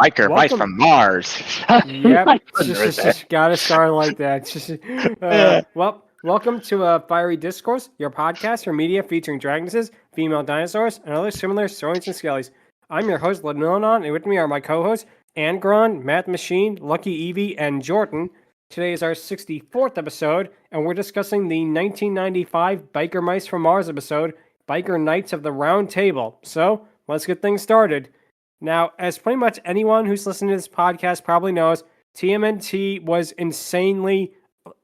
Biker mice Welcome. from Mars. Yep, I couldn't resist. gotta start like that. Welcome to Fiery Discourse, your podcast for media featuring dragonesses, female dinosaurs, and other similar saurians and scalies. I'm your host, Ludmillanon, and with me are my co-hosts, Angron, Mathmachine, LuckyEevee, and Jordan. Today is our 64th episode, and we're discussing the 1995 Biker Mice from Mars episode, Biker Knights of the Round Table. So, let's get things started. Now, as pretty much anyone who's listening to this podcast probably knows, TMNT was insanely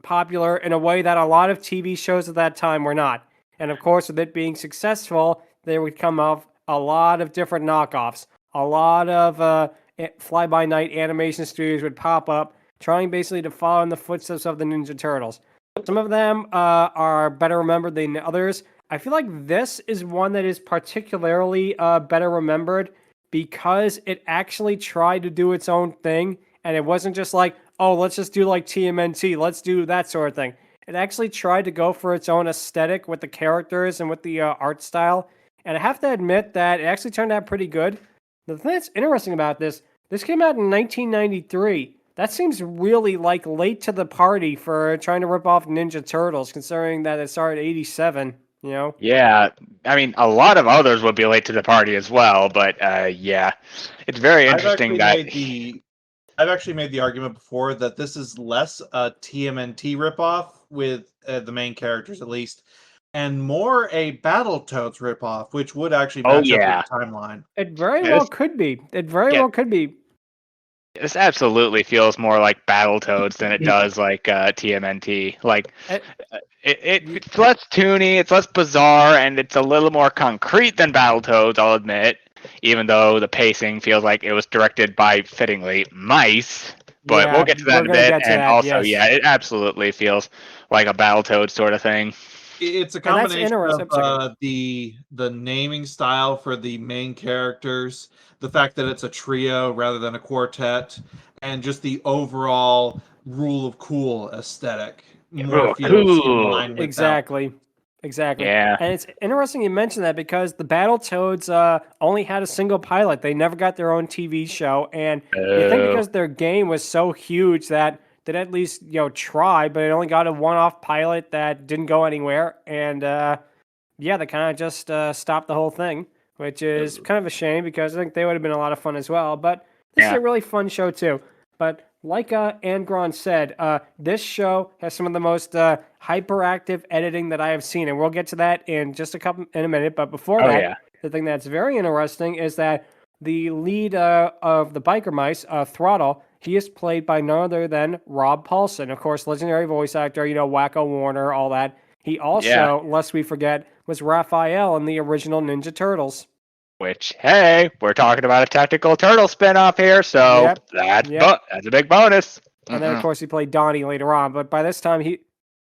popular in a way that a lot of TV shows at that time were not. And of course, with it being successful, there would come up a lot of different knockoffs. A lot of fly-by-night animation studios would pop up, trying basically to follow in the footsteps of the Ninja Turtles. Some of them are better remembered than others. I feel like this is one that is particularly better remembered because it actually tried to do its own thing, and it wasn't just like, oh, let's just do like TMNT, let's do that sort of thing. It actually tried to go for its own aesthetic with the characters and with the art style, and I have to admit that it actually turned out pretty good. The thing that's interesting about this came out in 1993. That seems really like late to the party for trying to rip off Ninja Turtles, considering that it started in 87. You know? Yeah, I mean, a lot of others would be late to the party as well, but yeah, it's very interesting I've actually made the argument before that this is less a TMNT ripoff with the main characters at least, and more a Battletoads ripoff, which would actually match up with the timeline. It very well could be. Well could be. This absolutely feels more like Battletoads than it does like TMNT. Like, it's less toony, it's less bizarre, and it's a little more concrete than Battletoads, I'll admit. Even though the pacing feels like it was directed by, fittingly, mice. But we'll get to that in a bit. And also, yeah, it absolutely feels like a Battletoads sort of thing. It's a combination of the naming style for the main characters, the fact that it's a trio rather than a quartet, and just the overall rule of cool aesthetic. More cool. Exactly. Yeah. And it's interesting you mentioned that because the Battletoads only had a single pilot. They never got their own TV show. And you think because their game was so huge that they'd at least, try, but it only got a one-off pilot that didn't go anywhere. And yeah, they kind of just stopped the whole thing, which is kind of a shame because I think they would have been a lot of fun as well. But this is a really fun show too. But like Angron said, this show has some of the most hyperactive editing that I have seen, and we'll get to that in a minute. But before the thing that's very interesting is that the lead of the Biker Mice, Throttle, he is played by none other than Rob Paulsen, of course, legendary voice actor. Wacko Warner, all that. He also, lest we forget, was Raphael in the original Ninja Turtles. Which, hey, we're talking about a tactical turtle spinoff here, so that's a big bonus. And then, of course, he played Donnie later on. But by this time,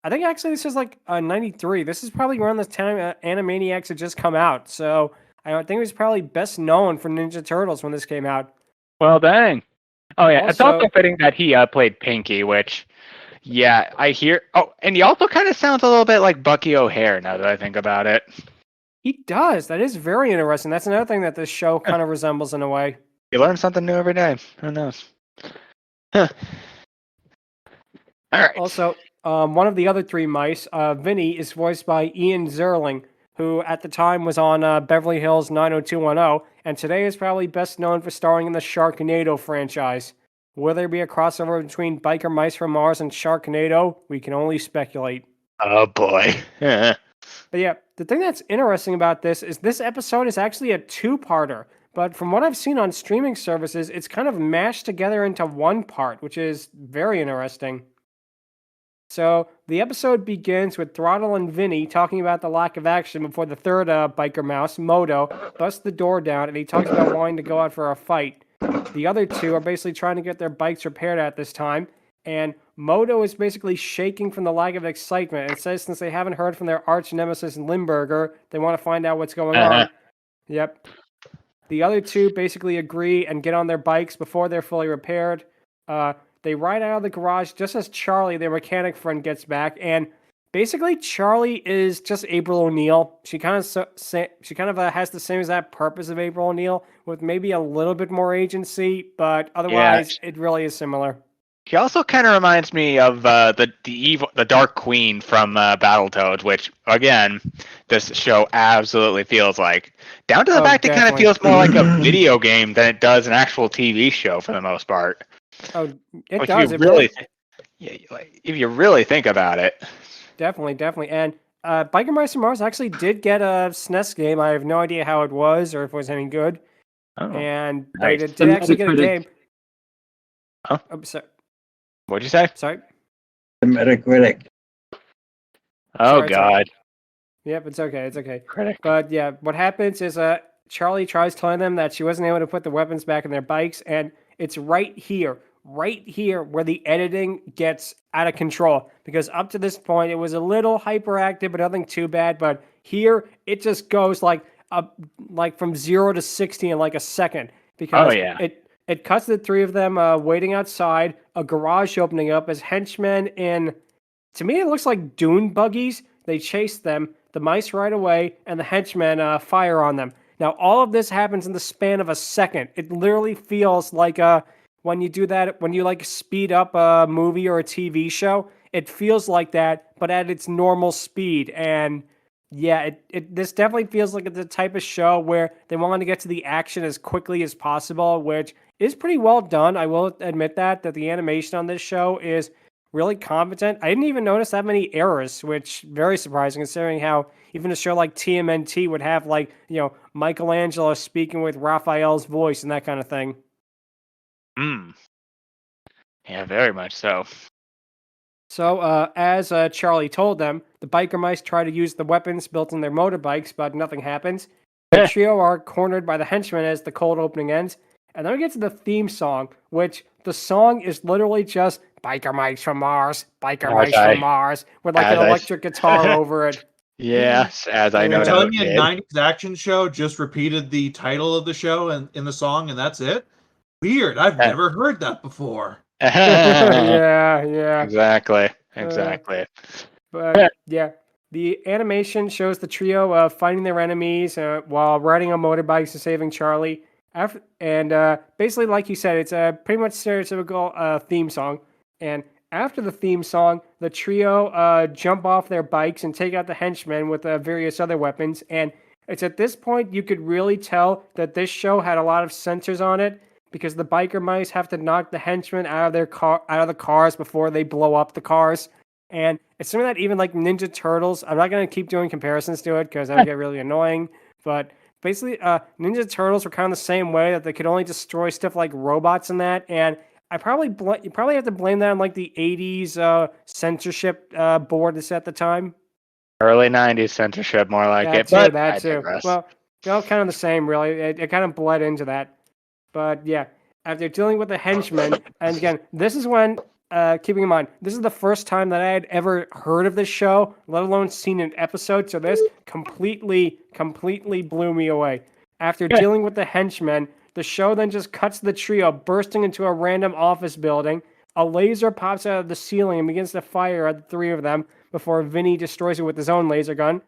I think actually this is like 93. This is probably around the time Animaniacs had just come out. So I think he was probably best known for Ninja Turtles when this came out. Well, dang. Oh, yeah. It's also fitting that he played Pinky, which, yeah, I hear. Oh, and he also kind of sounds a little bit like Bucky O'Hare now that I think about it. He does. That is very interesting. That's another thing that this show kind of resembles in a way. You learn something new every day. Who knows? Huh. All right. Also, one of the other three mice, Vinny, is voiced by Ian Zerling, who at the time was on Beverly Hills 90210, and today is probably best known for starring in the Sharknado franchise. Will there be a crossover between Biker Mice from Mars and Sharknado? We can only speculate. Oh, boy. But yeah, the thing that's interesting about this is this episode is actually a two-parter. But from what I've seen on streaming services, it's kind of mashed together into one part, which is very interesting. So the episode begins with Throttle and Vinny talking about the lack of action before the third biker mouse, Moto, busts the door down and he talks about wanting to go out for a fight. The other two are basically trying to get their bikes repaired at this time. And Moto is basically shaking from the lack of excitement. It says since they haven't heard from their arch nemesis Limburger, they want to find out what's going on. Yep. The other two basically agree and get on their bikes before they're fully repaired. They ride out of the garage just as Charlie, their mechanic friend, gets back. And basically Charlie is just April O'Neil. She kind of has the same exact purpose of April O'Neil, with maybe a little bit more agency, but otherwise it really is similar. She also kind of reminds me of the Dark Queen from Battletoads, which again, this show absolutely feels like. Down to the fact it kind of feels more like a video game than it does an actual TV show for the most part. Oh, it like does. If you really think about it. Definitely. And Biker Mice from Mars actually did get a SNES game. I have no idea how it was or if it was any good. Oh, and nice. They did actually get a game. Huh? Oh, sorry. What'd you say? Sorry? The Metacritic. Oh, God. Yep, it's okay. Critic. But yeah, what happens is Charlie tries telling them that she wasn't able to put the weapons back in their bikes, and it's right here where the editing gets out of control. Because up to this point, it was a little hyperactive, but nothing too bad. But here, it just goes like from 0 to 60 in like a second. Because it cuts the three of them waiting outside, a garage opening up as henchmen in, to me, it looks like dune buggies. They chase them, the mice right away, and the henchmen fire on them. Now, all of this happens in the span of a second. It literally feels like when you do that, when you like speed up a movie or a TV show, it feels like that, but at its normal speed. And yeah, this definitely feels like it's the type of show where they want to get to the action as quickly as possible, which is pretty well done. I will admit that the animation on this show is really competent. I didn't even notice that many errors, which very surprising considering how even a show like TMNT would have like, Michelangelo speaking with Raphael's voice and that kind of thing. Yeah, very much so. So, as Charlie told them, the biker mice try to use the weapons built in their motorbikes, but nothing happens. The trio are cornered by the henchmen as the cold opening ends. And then we get to the theme song, which the song is literally just Biker Mice from Mars, Biker Mice from Mars, with like an electric guitar over it. Yes, as I know. I'm telling you, 90s action show just repeated the title of the show and in the song, and that's it. Weird. I've never heard that before. Yeah. Exactly. But yeah, the animation shows the trio fighting their enemies while riding on motorbikes and saving Charlie. Basically, like you said, it's a pretty much stereotypical theme song. And after the theme song, the trio jump off their bikes and take out the henchmen with various other weapons. And it's at this point you could really tell that this show had a lot of censors on it, because the biker mice have to knock the henchmen out of the cars before they blow up the cars. And it's something that even like Ninja Turtles, I'm not going to keep doing comparisons to it because that would get really annoying, but basically Ninja Turtles were kind of the same way, that they could only destroy stuff like robots and that. And you probably have to blame that on like the 80s censorship board that's at the time. Early 90s censorship, more like it. That too. Well, kind of the same, really. It kind of bled into that. But yeah, after dealing with the henchmen, and again, this is when, keeping in mind, this is the first time that I had ever heard of this show, let alone seen an episode, so this completely blew me away. After dealing with the henchmen, the show then just cuts the trio bursting into a random office building. A laser pops out of the ceiling and begins to fire at the three of them before Vinny destroys it with his own laser gun.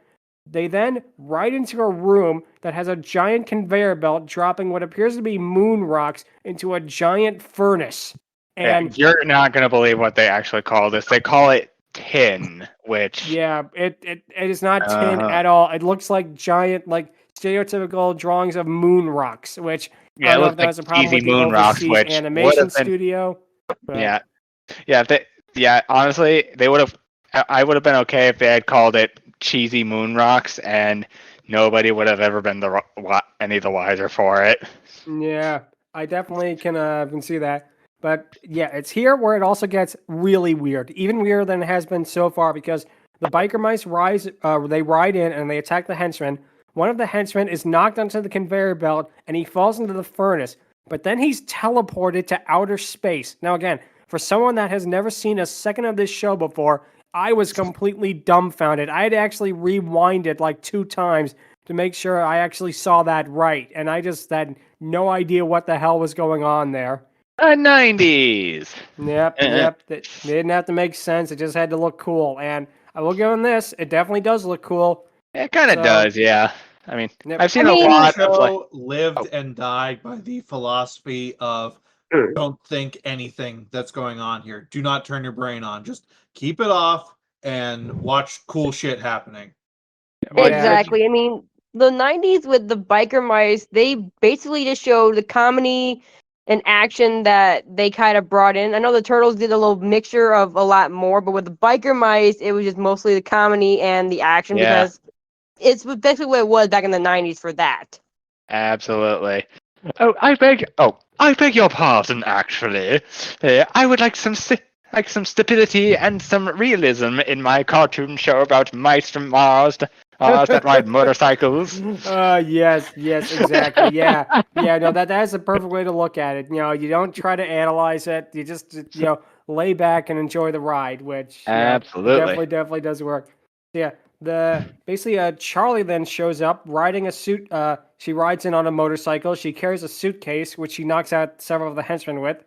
They then ride into a room that has a giant conveyor belt dropping what appears to be moon rocks into a giant furnace. And you're not going to believe what they actually call this. They call it tin, which... Yeah, it is not tin at all. It looks like giant, like stereotypical drawings of moon rocks, which I don't know if that was a problem with the overseas animation studio. But... Yeah, honestly, I would have been okay if they had called it cheesy moon rocks, and nobody would have ever been any the wiser for it. Yeah, I definitely can see that. But yeah, it's here where it also gets really weird, even weirder than it has been so far, because the biker mice ride in and they attack the henchmen. One of the henchmen is knocked onto the conveyor belt and he falls into the furnace, but then he's teleported to outer space. Now again, for someone that has never seen a second of this show before, I was completely dumbfounded. I had to actually rewind it like 2 times to make sure I actually saw that right. And I just had no idea what the hell was going on there. 90s! Yep. It didn't have to make sense. It just had to look cool. And I will give him this. It definitely does look cool. It kind of does, yeah. I mean, Yep. I've seen a lot of like. lived and died by the philosophy of don't think anything that's going on here. Do not turn your brain on. Just keep it off and watch cool shit happening. Exactly. I mean, the 90s with the biker mice, they basically just showed the comedy and action that they kind of brought in. I know the Turtles did a little mixture of a lot more, but with the biker mice, it was just mostly the comedy and the action because it's basically what it was back in the 90s for that. Absolutely. I beg your pardon. Actually, I would like some stability and some realism in my cartoon show about mice from Mars that ride motorcycles. Yes, exactly. Yeah. No, that's a perfect way to look at it. You don't try to analyze it. You just lay back and enjoy the ride, which Absolutely definitely does work. Yeah. Basically Charlie then shows up riding a suit. She rides in on a motorcycle. She carries a suitcase, which she knocks out several of the henchmen with.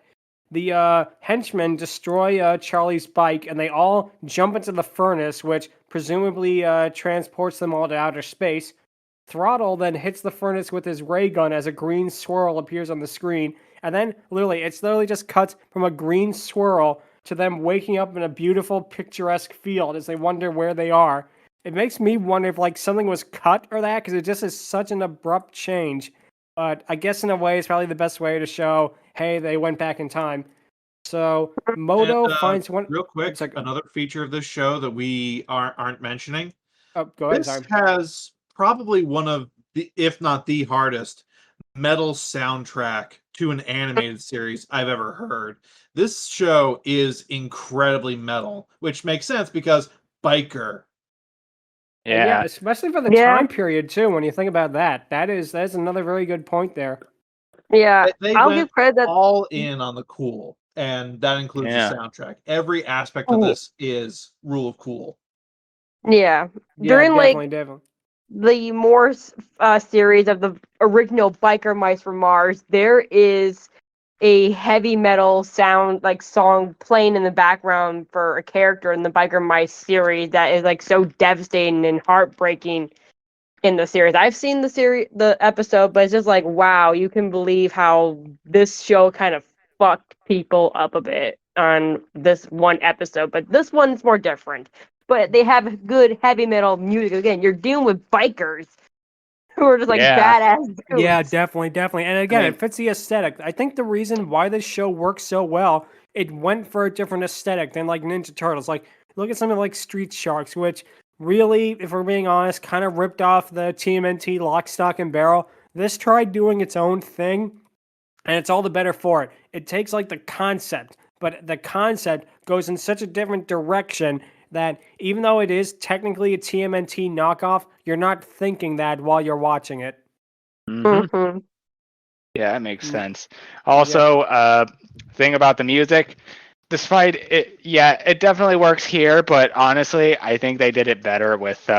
The henchmen destroy Charlie's bike, and they all jump into the furnace, which presumably transports them all to outer space. Throttle then hits the furnace with his ray gun as a green swirl appears on the screen, and then it's literally just cuts from a green swirl to them waking up in a beautiful, picturesque field as they wonder where they are. It makes me wonder if something was cut or that, because it just is such an abrupt change. But I guess in a way, it's probably the best way to show, hey, they went back in time. So Moto finds one. Real quick, another feature of this show that we aren't mentioning. Oh, go ahead. This has probably one of the, if not the hardest, metal soundtrack to an animated series I've ever heard. This show is incredibly metal, which makes sense because biker. Yeah, especially for the time period too. When you think about that, that's another very good point there. Yeah, I'll give credit that all in on the cool, and that includes the soundtrack. Every aspect of this is rule of cool. Yeah, during definitely. The Morse series of the original Biker Mice from Mars, there is a heavy metal song playing in the background for a character in the Biker Mice series that is so devastating and heartbreaking in the series. I've seen the episode, but it's just wow, you can believe how this show kind of fucked people up a bit on this one episode, but this one's more different. But they have good heavy metal music. Again, you're dealing with bikers who are just badass dudes. Yeah, definitely. And again, it fits the aesthetic. I think the reason why this show works so well, it went for a different aesthetic than Ninja Turtles. Look at something like Street Sharks, which really, if we're being honest, kind of ripped off the TMNT Lock, Stock, and Barrel. This tried doing its own thing, and it's all the better for it. It takes the concept, but the concept goes in such a different direction that even though it is technically a TMNT knockoff, you're not thinking that while you're watching it. Mm-hmm. Yeah, that makes sense. Also, thing about the music, despite it, it definitely works here, but honestly, I think they did it better with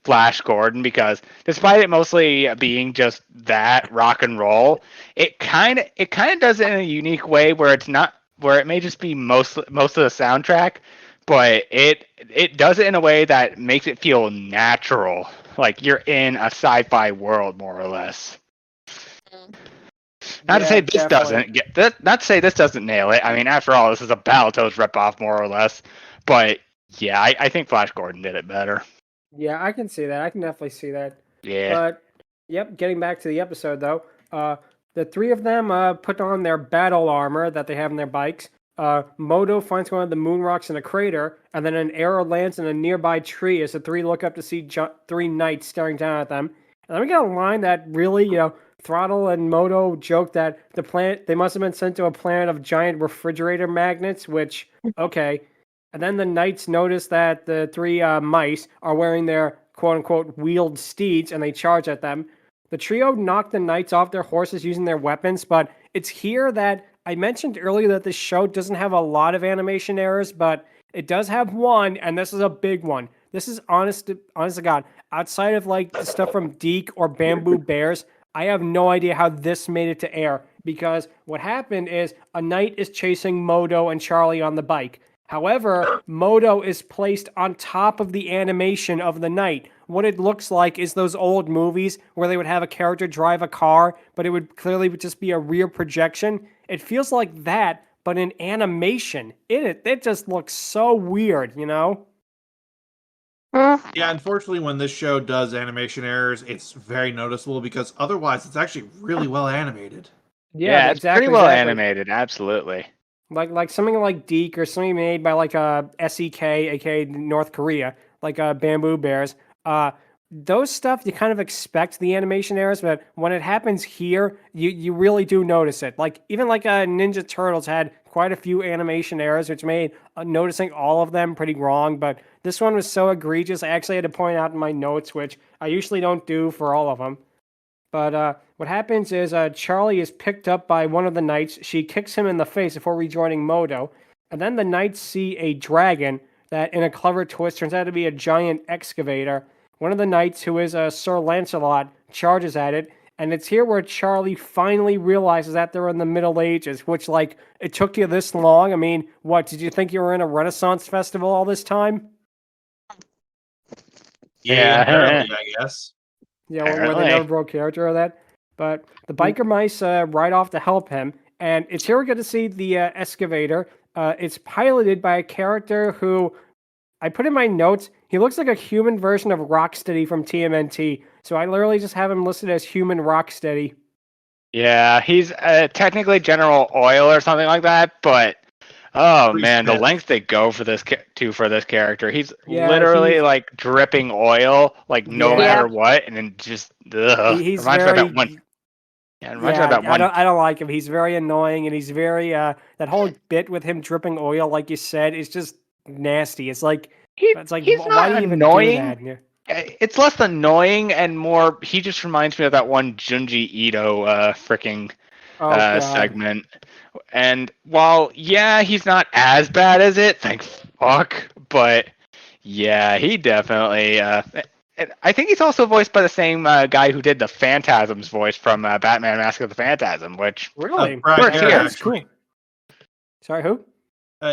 Flash Gordon, because despite it mostly being just that rock and roll, it kind of does it in a unique way where it may just be most of the soundtrack, but it does it in a way that makes it feel natural, like you're in a sci-fi world more or less. Not to say this doesn't nail it. I mean, after all, this is a Battletoads ripoff more or less. But yeah, I think Flash Gordon did it better. Yeah, I can see that. I can definitely see that. Yeah. But getting back to the episode though, the three of them put on their battle armor that they have in their bikes. Moto finds one of the moon rocks in a crater, and then an arrow lands in a nearby tree as the three look up to see three knights staring down at them. And then we get a line that really, Throttle and Moto joke that they must have been sent to a planet of giant refrigerator magnets, which, okay. And then the knights notice that the three mice are wearing their quote-unquote wheeled steeds, and they charge at them. The trio knock the knights off their horses using their weapons, but it's here that I mentioned earlier that this show doesn't have a lot of animation errors, but it does have one, and this is a big one. This is honest to God. Outside of the stuff from Deke or Bamboo Bears, I have no idea how this made it to air, because what happened is a knight is chasing Moto and Charlie on the bike. However, Moto is placed on top of the animation of the knight. What it looks like is those old movies where they would have a character drive a car, but it would clearly just be a rear projection. It feels like that, but in animation. It just looks so weird, you know? Yeah, unfortunately, when this show does animation errors, it's very noticeable because otherwise it's actually really well animated. Yeah, it's pretty well animated, absolutely. Like something like Deke or something made by like SEK, aka North Korea, like Bamboo Bears. Those stuff you kind of expect the animation errors, but when it happens here, you really do notice it. Like even like Ninja Turtles had quite a few animation errors, which made noticing all of them pretty wrong. But this one was so egregious, I actually had to point out in my notes, which I usually don't do for all of them. But what happens is Charlie is picked up by one of the knights. She kicks him in the face before rejoining Moto. And then the knights see a dragon that, in a clever twist, turns out to be a giant excavator. One of the knights, who is Sir Lancelot, charges at it. And it's here where Charlie finally realizes that they're in the Middle Ages, which, like, it took you this long? I mean, what, did you think you were in a Renaissance festival all this time? Yeah, apparently, I guess. Yeah, where they never broke character or that. But the biker mice ride off to help him, and it's here we get to see the excavator. It's piloted by a character who, I put in my notes, he looks like a human version of Rocksteady from TMNT. So I literally just have him listed as human Rocksteady. Yeah, he's technically General Oil or something like that, but man, the lengths they go for this character. He's literally like dripping oil, like no matter what, and then just he's reminds very, me of that one. Yeah, reminds me of that one. I don't like him. He's very annoying, and he's very that whole bit with him dripping oil, like you said, is just nasty. It's like he's why not do you even annoying. do that? It's less annoying and more. He just reminds me of that one Junji Ito freaking segment. And while he's not as bad as it, thank fuck. But yeah, he definitely. I think he's also voiced by the same guy who did the Phantasm's voice from Batman: Mask of the Phantasm, which really works here. That's cool. Sorry, who?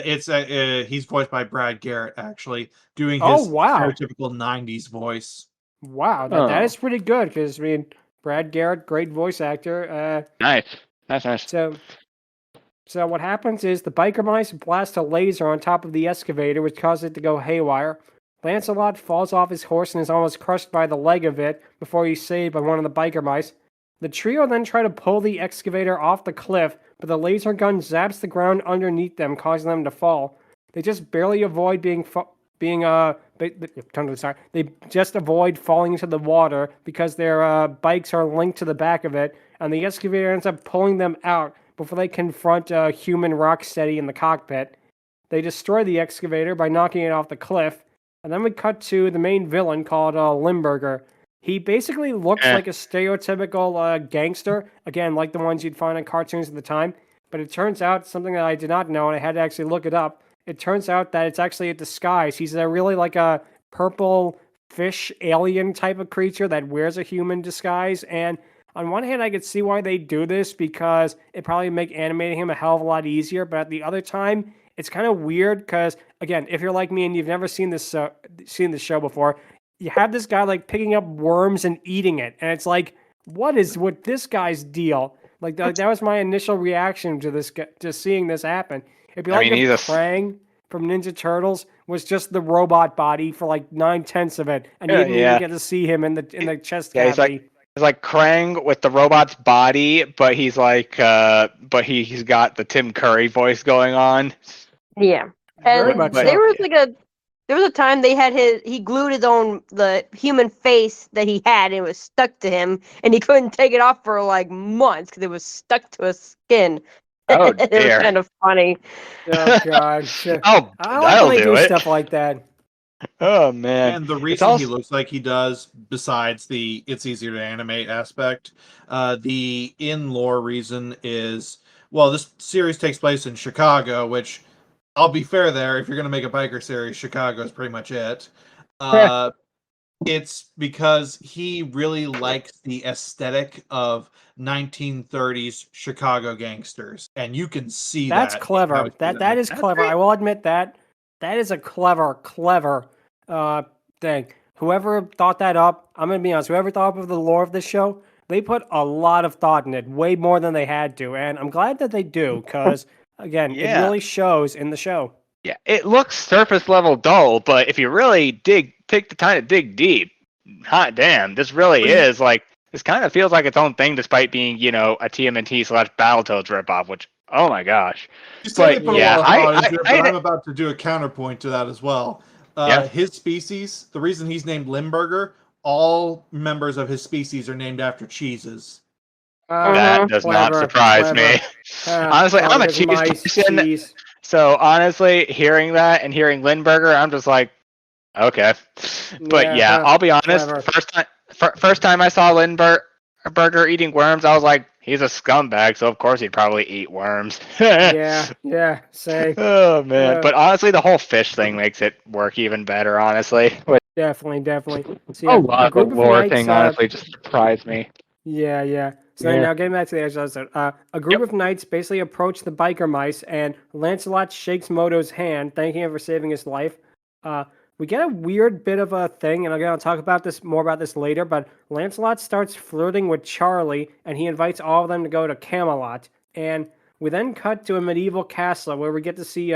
He's voiced by Brad Garrett, actually, doing his stereotypical '90s voice. Wow, that is pretty good because I mean, Brad Garrett, great voice actor. Nice. So what happens is the biker mice blast a laser on top of the excavator, which causes it to go haywire. Lancelot falls off his horse and is almost crushed by the leg of it before he's saved by one of the biker mice. The trio then try to pull the excavator off the cliff, but the laser gun zaps the ground underneath them, causing them to fall. They just barely avoid they just avoid falling into the water because their bikes are linked to the back of it, and the excavator ends up pulling them out before they confront human Rocksteady in the cockpit. They destroy the excavator by knocking it off the cliff, and then we cut to the main villain called Limburger. He basically looks like a stereotypical gangster, again, like the ones you'd find in cartoons at the time, but it turns out, something that I did not know, and I had to actually look it up, it turns out that it's actually a disguise. He's really like a purple fish alien type of creature that wears a human disguise, and on one hand, I could see why they do this because it probably make animating him a hell of a lot easier, but at the other time, it's kind of weird because, again, if you're like me and you've never seen this show before, you have this guy like picking up worms and eating it, and it's like, what is with this guy's deal? Like that was my initial reaction to this, to seeing this happen. It'd be like if Krang from Ninja Turtles was just the robot body for like 9/10 of it, and you didn't even get to see him in the chest cavity. It's like Krang with the robot's body, but he's like, he's got the Tim Curry voice going on. Yeah, and there was a time he glued the human face that he had, and it was stuck to him, and he couldn't take it off for like months because it was stuck to his skin. Oh dear, it was kind of funny. Oh god, I like when they do stuff like that. Oh man! And the reason he looks like he does, besides the it's easier to animate aspect, the in-lore reason is, well, this series takes place in Chicago, which, I'll be fair there, if you're going to make a biker series, Chicago is pretty much it. It's because he really likes the aesthetic of 1930s Chicago gangsters, and you can see that's that. Clever. That is clever. I will admit that. That is a clever thing. Whoever thought that up, I'm going to be honest, whoever thought up of the lore of this show, they put a lot of thought in it, way more than they had to. And I'm glad that they do, because, again, it Yeah. really shows in the show. Yeah, it looks surface level dull, but if you really take the time to dig deep, hot damn, this really is like, this kind of feels like its own thing, despite being, you know, a TMNT / Battletoads ripoff, which, oh my gosh. You say they But put a yeah, lot of thought into it, but I- I'm about to do a counterpoint to that as well. Yeah. His species, the reason he's named Limburger, all members of his species are named after cheeses. That does not surprise me. Honestly, I'm a cheese person. So honestly, hearing that and hearing Lindberger, I'm just like, okay. But yeah, I'll be honest. First time I saw Lindberger eating worms, I was like, he's a scumbag, so of course he'd probably eat worms. yeah, same. Oh man, but honestly, the whole fish thing makes it work even better. Honestly, Definitely. So, a lot of the lore thing honestly just surprised me. Yeah. So now getting back to the actual episode, a group of knights basically approach the biker mice, and Lancelot shakes Moto's hand, thanking him for saving his life. We get a weird bit of a thing, and I'm going to talk about this later, but Lancelot starts flirting with Charlie, and he invites all of them to go to Camelot. And we then cut to a medieval castle where we get to see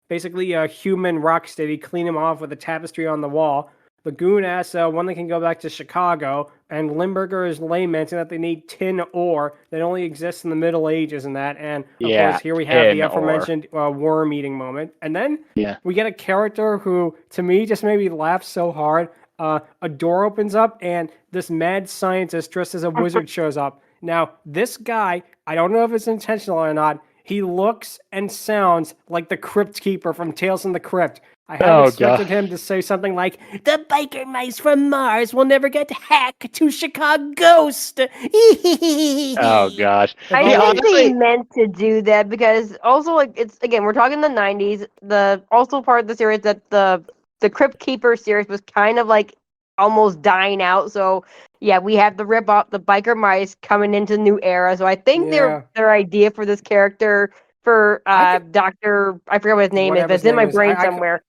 basically a human Rocksteady clean him off with a tapestry on the wall. The goon asks when they can go back to Chicago, and Limburger is lamenting that they need tin ore that only exists in the Middle Ages and that. And of course, here we have the aforementioned worm-eating moment. And then we get a character who, to me, just made me laugh so hard. A door opens up, and this mad scientist dressed as a wizard shows up. Now, this guy, I don't know if it's intentional or not, he looks and sounds like the Cryptkeeper from Tales from the Crypt. I had expected him to say something like, "The biker mice from Mars will never get hacked to Chicago Ghost." Oh gosh. I think they meant to do that because also like it's again we're talking the 90s. The also part of the series that the Cryptkeeper series was kind of like almost dying out. So yeah, we have the rip off the biker mice coming into the new era. So I think their idea for this character for Dr. I forget what his name is, but it's in my brain somewhere.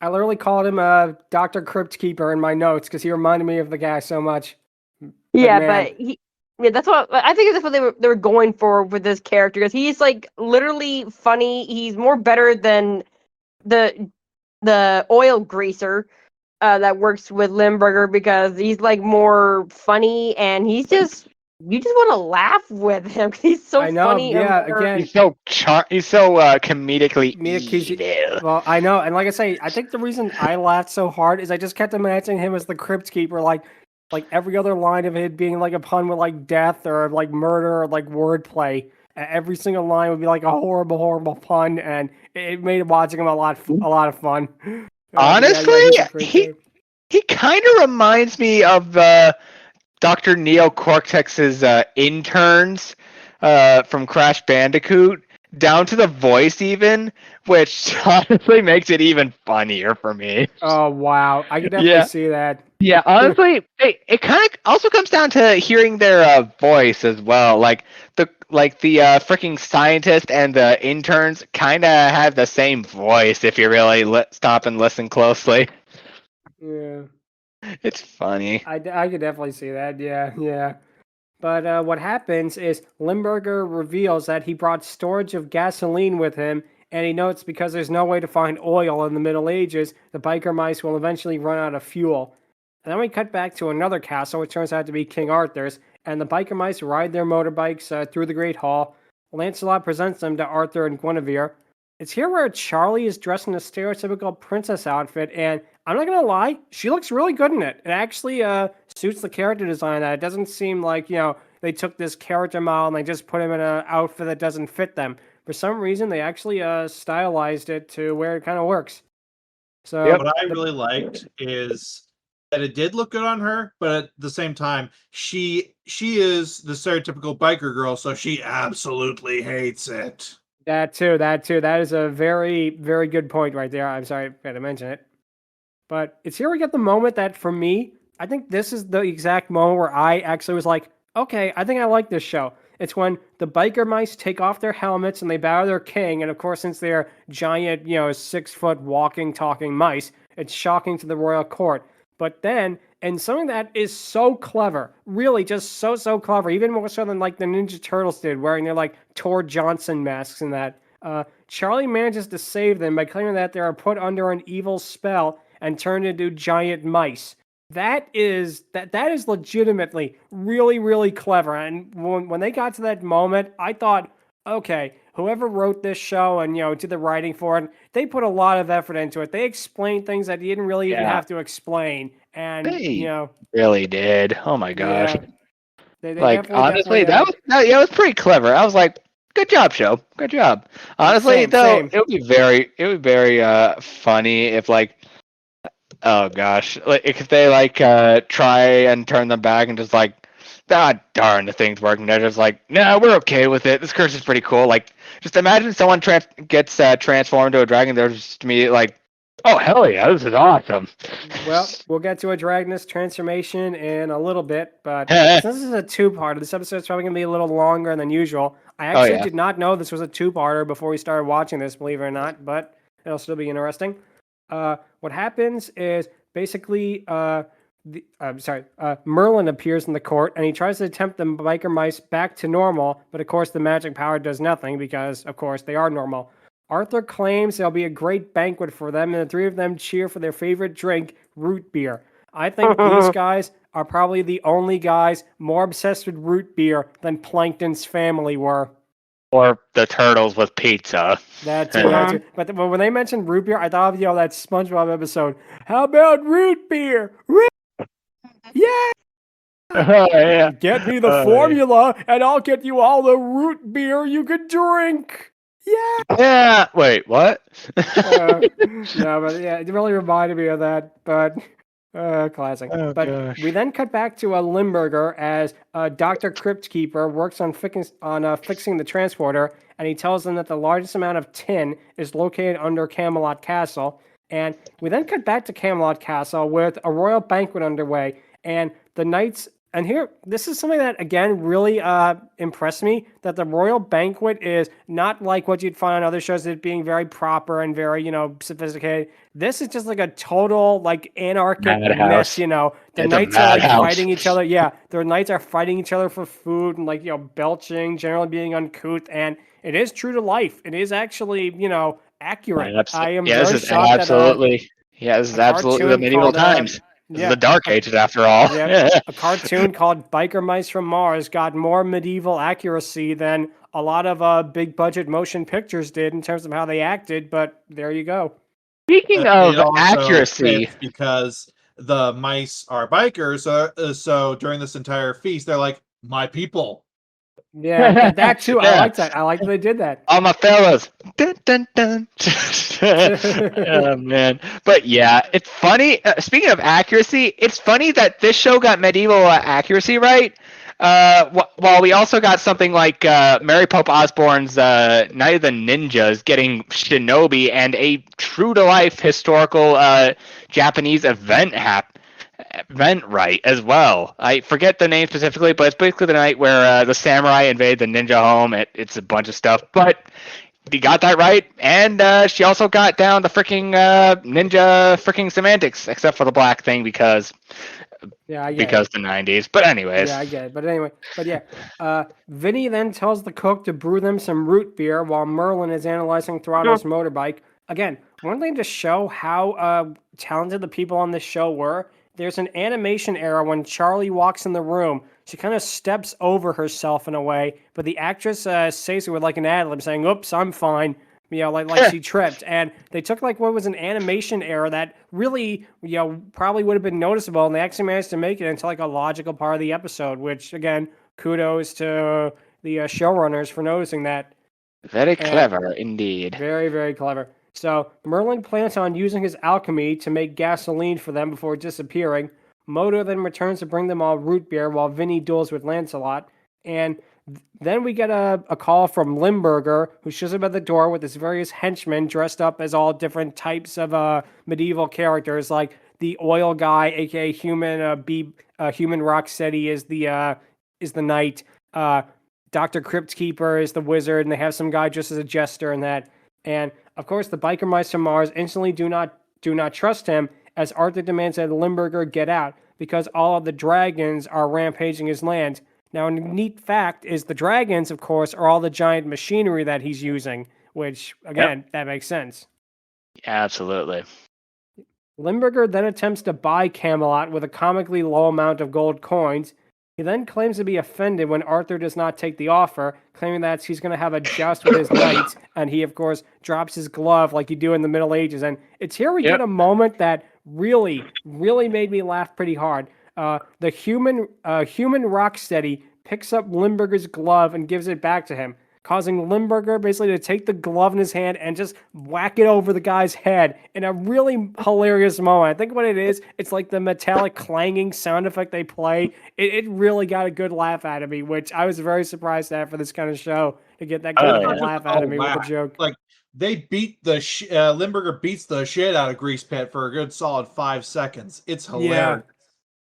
I literally called him Dr. Cryptkeeper in my notes because he reminded me of the guy so much. But that's what I think. That's what they were going for with this character because he's like literally funny. He's more better than the oil greaser that works with Limburger because he's like more funny and he's just. You just want to laugh with him. He's so funny. Yeah, again, he's so comedically evil. Well, I know, and like I say, I think the reason I laughed so hard is I just kept imagining him as the Cryptkeeper, like every other line of it being like a pun with like death or like murder or like wordplay. Every single line would be like a horrible pun, and it made watching him a lot of fun. Honestly, he kind of reminds me of Dr. Neo Cortex's interns from Crash Bandicoot, down to the voice even, which honestly makes it even funnier for me. Oh, wow. I can definitely see that. Yeah, honestly, it kind of also comes down to hearing their voice as well. Like the freaking scientist and the interns kind of have the same voice if you really stop and listen closely. Yeah. It's funny. I could definitely see that. Yeah. But what happens is Limburger reveals that he brought storage of gasoline with him, and he notes because there's no way to find oil in the Middle Ages, the biker mice will eventually run out of fuel. And then we cut back to another castle, which turns out to be King Arthur's, and the biker mice ride their motorbikes through the Great Hall. Lancelot presents them to Arthur and Guinevere. It's here where Charlie is dressed in a stereotypical princess outfit, and I'm not going to lie, she looks really good in it. It actually suits the character design. It doesn't seem like, they took this character model and they just put him in an outfit that doesn't fit them. For some reason, they actually stylized it to where it kind of works. So what I really liked is that it did look good on her, but at the same time, she is the stereotypical biker girl, so she absolutely hates it. That too. That is a very, very good point right there. I'm sorry I had to mention it. But it's here we get the moment that, for me, I think this is the exact moment where I actually was like, okay, I think I like this show. It's when the biker mice take off their helmets and they bow to their king. And of course, since they're giant, 6-foot walking, talking mice, it's shocking to the royal court. But then, and something that is so clever, really just so clever, even more so than like the Ninja Turtles did, wearing their like Tor Johnson masks and that. Charlie manages to save them by claiming that they are put under an evil spell and turned into giant mice. That is legitimately really clever. And when they got to that moment, I thought, okay, whoever wrote this show and did the writing for it, they put a lot of effort into it. They explained things that you didn't really even have to explain, and they really did. Oh my gosh! Yeah, they like honestly, that was pretty clever. I was like, good job, show. Good job. Honestly, same. it would be very funny if like. Oh gosh! Like if they like try and turn them back and just like, darn, the thing's working. They're just like, no, we're okay with it. This curse is pretty cool. Like, just imagine someone gets transformed into a dragon. They're just immediately like, oh hell yeah, this is awesome. Well, we'll get to a Dragoness transformation in a little bit, but since this is a two-parter, this episode's probably going to be a little longer than usual. I actually did not know this was a two-parter before we started watching this, believe it or not, but it'll still be interesting. What happens is basically, Merlin appears in the court and he tries to tempt the biker mice back to normal, but of course the magic power does nothing because, of course, they are normal. Arthur claims there'll be a great banquet for them, and the three of them cheer for their favorite drink, root beer. I think these guys are probably the only guys more obsessed with root beer than Plankton's family were. Or the turtles with pizza. That too. But when they mentioned root beer, I thought of that SpongeBob episode. How about root beer? Yeah! Oh, yeah. Get me the formula, and I'll get you all the root beer you could drink. Yeah. Yeah. Wait, what? No, but yeah, it really reminded me of that. But classic. Oh, but gosh. we then cut back to a Limburger as Dr. Cryptkeeper works on fixing the transporter, and he tells them that the largest amount of tin is located under Camelot Castle. And we then cut back to Camelot Castle with a royal banquet underway, and the knights. And here, this is something that, again, really impressed me, that the royal banquet is not like what you'd find on other shows, it being very proper and very, sophisticated. This is just like a total, like, anarchic mess, The knights are, like, fighting each other. Yeah, the knights are fighting each other for food and, like, belching, generally being uncouth. And it is true to life. It is actually, accurate. I am very shocked absolutely. This is absolutely the medieval times. This is the Dark Ages, after all. A cartoon called Biker Mice from Mars got more medieval accuracy than a lot of big-budget motion pictures did in terms of how they acted, but there you go. Speaking of accuracy... Because the mice are bikers, so during this entire feast, they're like, my people. Yeah, that too. I like that. I like that they did that. All my fellas. Dun, dun, dun. Oh, man. But yeah, it's funny. Speaking of accuracy, it's funny that this show got medieval accuracy right. While we also got something like Mary Pope Osborne's Night of the Ninjas getting Shinobi and a true-to-life historical Japanese event right as well. I forget the name specifically, but it's basically the night where the samurai invade the ninja home. It's a bunch of stuff, but he got that right, and she also got down the freaking ninja freaking semantics, except for the black thing because the 90s. But anyways. Yeah, I get it. But anyway, Vinny then tells the cook to brew them some root beer while Merlin is analyzing Throtto's motorbike. Again, one thing to show how talented the people on this show were. There's an animation error when Charlie walks in the room. She kind of steps over herself in a way, but the actress says it with like an ad-lib saying, oops, I'm fine. Like she tripped. And they took like what was an animation error that really, probably would have been noticeable, and they actually managed to make it into like a logical part of the episode, which, again, kudos to the showrunners for noticing that. Very clever indeed. Very, very clever. So Merlin plans on using his alchemy to make gasoline for them before disappearing. Moto then returns to bring them all root beer while Vinny duels with Lancelot. And then we get a call from Limburger, who shows up at the door with his various henchmen dressed up as all different types of medieval characters, like the oil guy, aka Human Rocksteady, is the knight. Dr. Cryptkeeper is the wizard, and they have some guy just as a jester and that. And of course, the biker mice from Mars instantly do not trust him, as Arthur demands that Limburger get out because all of the dragons are rampaging his land. Now, a neat fact is the dragons, of course, are all the giant machinery that he's using, which again, that makes sense. Absolutely. Limburger then attempts to buy Camelot with a comically low amount of gold coins. He then claims to be offended when Arthur does not take the offer, claiming that he's going to have a joust with his knights, and he, of course, drops his glove like you do in the Middle Ages. And it's here we get a moment that really, really made me laugh pretty hard. The human Rocksteady picks up Limburger's glove and gives it back to him, causing Limburger basically to take the glove in his hand and just whack it over the guy's head in a really hilarious moment. I think what it is, it's like the metallic clanging sound effect they play. It really got a good laugh out of me, which I was very surprised at for this kind of show, to get that kind of laugh out of me with a joke. Like, they beat the Limburger beats the shit out of Grease Pit for a good solid 5 seconds. It's hilarious.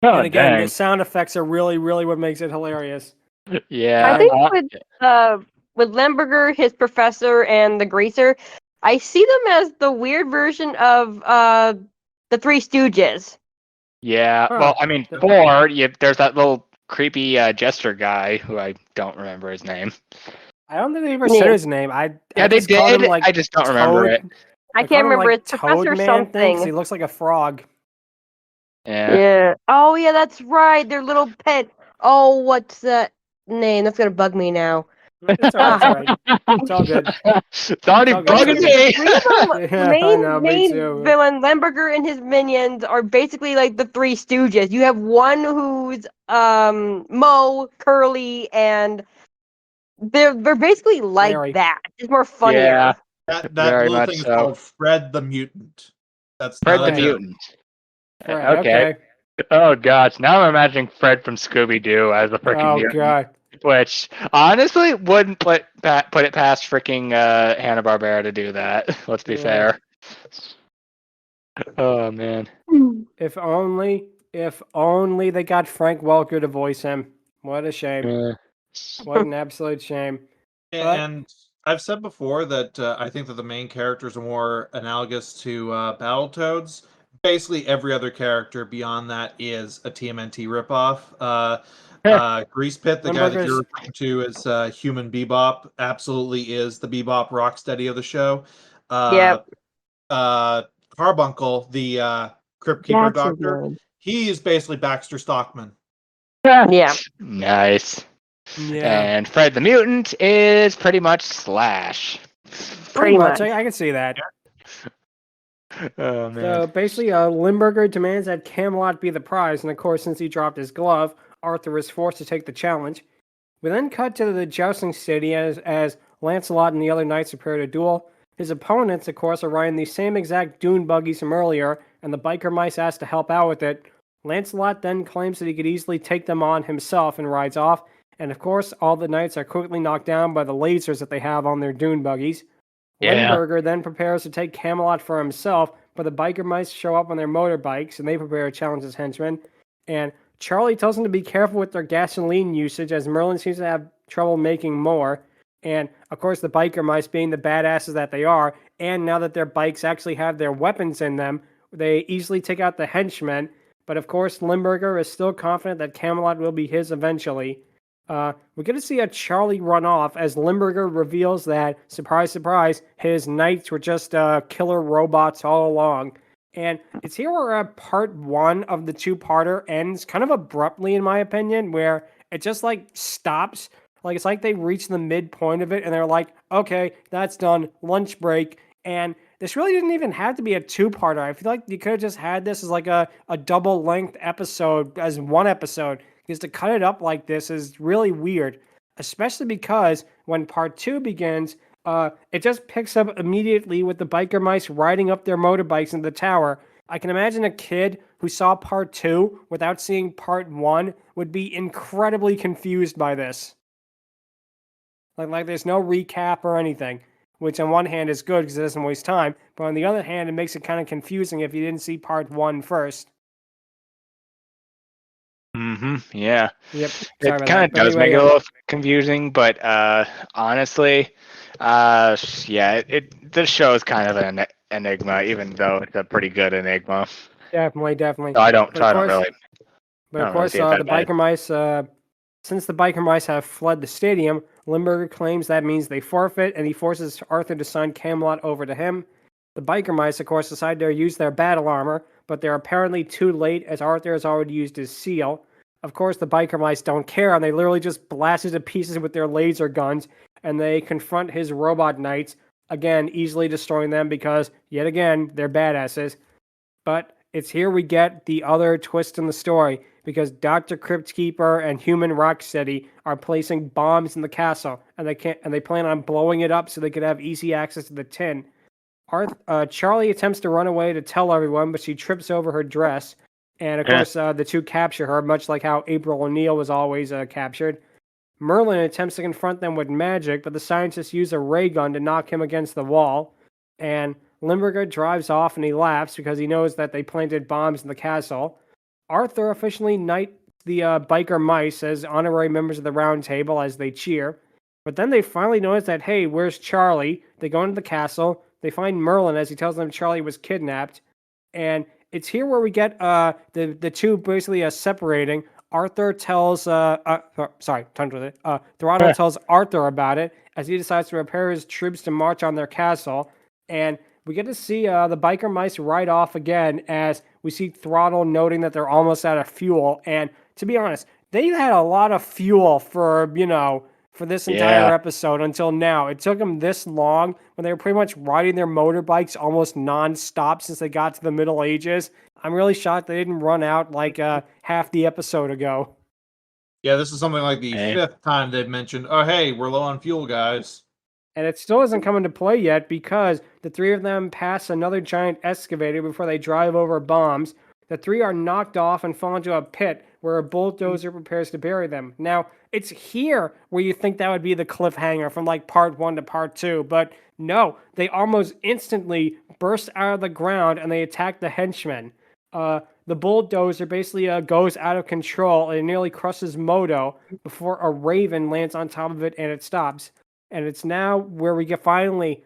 Yeah. And again, the sound effects are really, really what makes it hilarious. Yeah. I think with Limburger, his professor, and the Greaser, I see them as the weird version of the Three Stooges. Yeah. Well, I mean, there's that little creepy jester guy who I don't remember his name. I don't think they ever said his name. They did. Him, I just don't remember it. I can't remember. It's Toad Professor Man something. He looks like a frog. Yeah. Oh, yeah, that's right. Their little pet. Oh, what's that name? That's going to bug me now. It's all right. It's all good. It's already bugging me. Main villain, Limburger and his minions are basically like the Three Stooges. You have one who's Mo, Curly, and they're basically like that. It's more funnier. Yeah. That little thing is called Fred the Mutant. That's Fred the Mutant. Right, okay. Oh gosh, now I'm imagining Fred from Scooby-Doo as a freaking mutant. God. Which honestly wouldn't put it past freaking Hanna-Barbera to do that. Let's be fair. Oh man. If only they got Frank Welker to voice him. What a shame. What an absolute shame. And I've said before that I think that the main characters are more analogous to Battletoads. Basically, every other character beyond that is a TMNT ripoff. Grease Pit, the guy that you're referring to as Human Bebop, absolutely is the Bebop Rocksteady of the show. Carbuncle, the Cryptkeeper doctor, he is basically Baxter Stockman. Yeah. Nice. Yeah. And Fred the Mutant is pretty much Slash. Pretty much. I can see that. Oh man. So basically, Limburger demands that Camelot be the prize, and of course, since he dropped his glove, Arthur is forced to take the challenge. We then cut to the jousting city as Lancelot and the other knights prepare to duel. His opponents, of course, are riding the same exact dune buggies from earlier, and the biker mice ask to help out with it. Lancelot then claims that he could easily take them on himself and rides off, and of course, all the knights are quickly knocked down by the lasers that they have on their dune buggies. Limburger then prepares to take Camelot for himself, but the biker mice show up on their motorbikes, and they prepare to challenge his henchmen. And Charlie tells them to be careful with their gasoline usage, as Merlin seems to have trouble making more. And, of course, the biker mice, being the badasses that they are, and now that their bikes actually have their weapons in them, they easily take out the henchmen. But, of course, Limburger is still confident that Camelot will be his eventually. We're going to see a Charlie run off as Limburger reveals that, surprise, surprise, his knights were just killer robots all along. And it's here where part one of the two-parter ends kind of abruptly, in my opinion, where it just, stops. It's like they reach the midpoint of it, and they're like, okay, that's done, lunch break. And this really didn't even have to be a two-parter. I feel like you could have just had this as a double-length episode, as one episode. Because to cut it up like this is really weird, especially because when part 2 begins, it just picks up immediately with the biker mice riding up their motorbikes into the tower. I can imagine a kid who saw part 2 without seeing part 1 would be incredibly confused by this. Like there's no recap or anything, which on one hand is good because it doesn't waste time, but on the other hand, it makes it kind of confusing if you didn't see part 1 first. Yeah. Yep. Sorry It about kind that. of But does anyway, make it a little confusing, but honestly, yeah, this show is kind of an enigma, even though it's a pretty good enigma. definitely. So I don't, But so of I don't course, really, I don't really see it that the bad. biker mice. Since the biker mice have fled the stadium, Limburger claims that means they forfeit, and he forces Arthur to sign Camelot over to him. The biker mice, of course, decide to use their battle armor, but they're apparently too late as Arthur has already used his seal. Of course, the biker mice don't care, and they literally just blast it to pieces with their laser guns, and they confront his robot knights, again, easily destroying them because, yet again, they're badasses. But it's here we get the other twist in the story, because Dr. Cryptkeeper and human Rocksteady are placing bombs in the castle, and they plan on blowing it up so they could have easy access to the tin. Charlie attempts to run away to tell everyone, but she trips over her dress, and of course the two capture her, much like how April O'Neil was always captured. Merlin attempts to confront them with magic, but the scientists use a ray gun to knock him against the wall, and Limburger drives off and he laughs because he knows that they planted bombs in the castle. Arthur officially knights the biker mice as honorary members of the round table as they cheer. But then they finally notice that, hey, where's Charlie? They go into the castle. They find Merlin as he tells them Charlie was kidnapped. And it's here where we get the two basically separating. Arthur tells, tongue with it. Throttle tells Arthur about it as he decides to prepare his troops to march on their castle. And we get to see the biker mice ride off again as we see Throttle noting that they're almost out of fuel. And to be honest, they had a lot of fuel for this entire episode until now. It took them this long when they were pretty much riding their motorbikes almost non-stop since they got to the Middle Ages. I'm really shocked they didn't run out like half the episode ago. Yeah, this is something like the fifth time they've mentioned, oh, hey, we're low on fuel, guys. And it still hasn't come into play yet because the three of them pass another giant excavator before they drive over bombs. The three are knocked off and fall into a pit where a bulldozer prepares to bury them. Now, it's here where you think that would be the cliffhanger from like part 1 to part 2, but no, they almost instantly burst out of the ground and they attack the henchmen. The bulldozer basically goes out of control and nearly crushes Moto before a raven lands on top of it and it stops. And it's now where we get finally,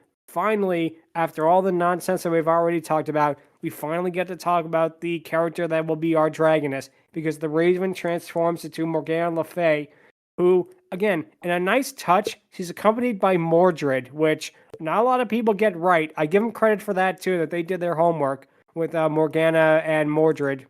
after all the nonsense that we've already talked about, we finally get to talk about the character that will be our Dragoness, because the Raven transforms into Morgana Le Fay, who, again, in a nice touch, she's accompanied by Mordred, which not a lot of people get right. I give them credit for that, too, that they did their homework with Morgana and Mordred.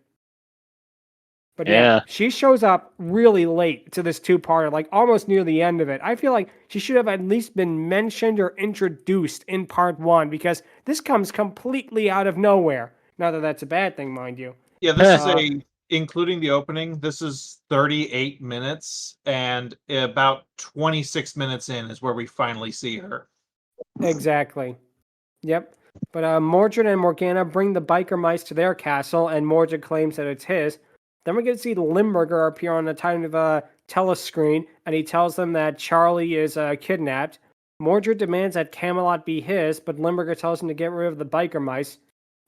But yeah, she shows up really late to this two-parter, like almost near the end of it. I feel like she should have at least been mentioned or introduced in part 1, because this comes completely out of nowhere. Not that that's a bad thing, mind you. Yeah, this is including the opening, this is 38 minutes, and about 26 minutes in is where we finally see her. Exactly. Yep. But Mordred and Morgana bring the biker mice to their castle, and Mordred claims that it's his. Then we get to see Limburger appear on a tiny telescreen, and he tells them that Charlie is kidnapped. Mordred demands that Camelot be his, but Limburger tells him to get rid of the biker mice.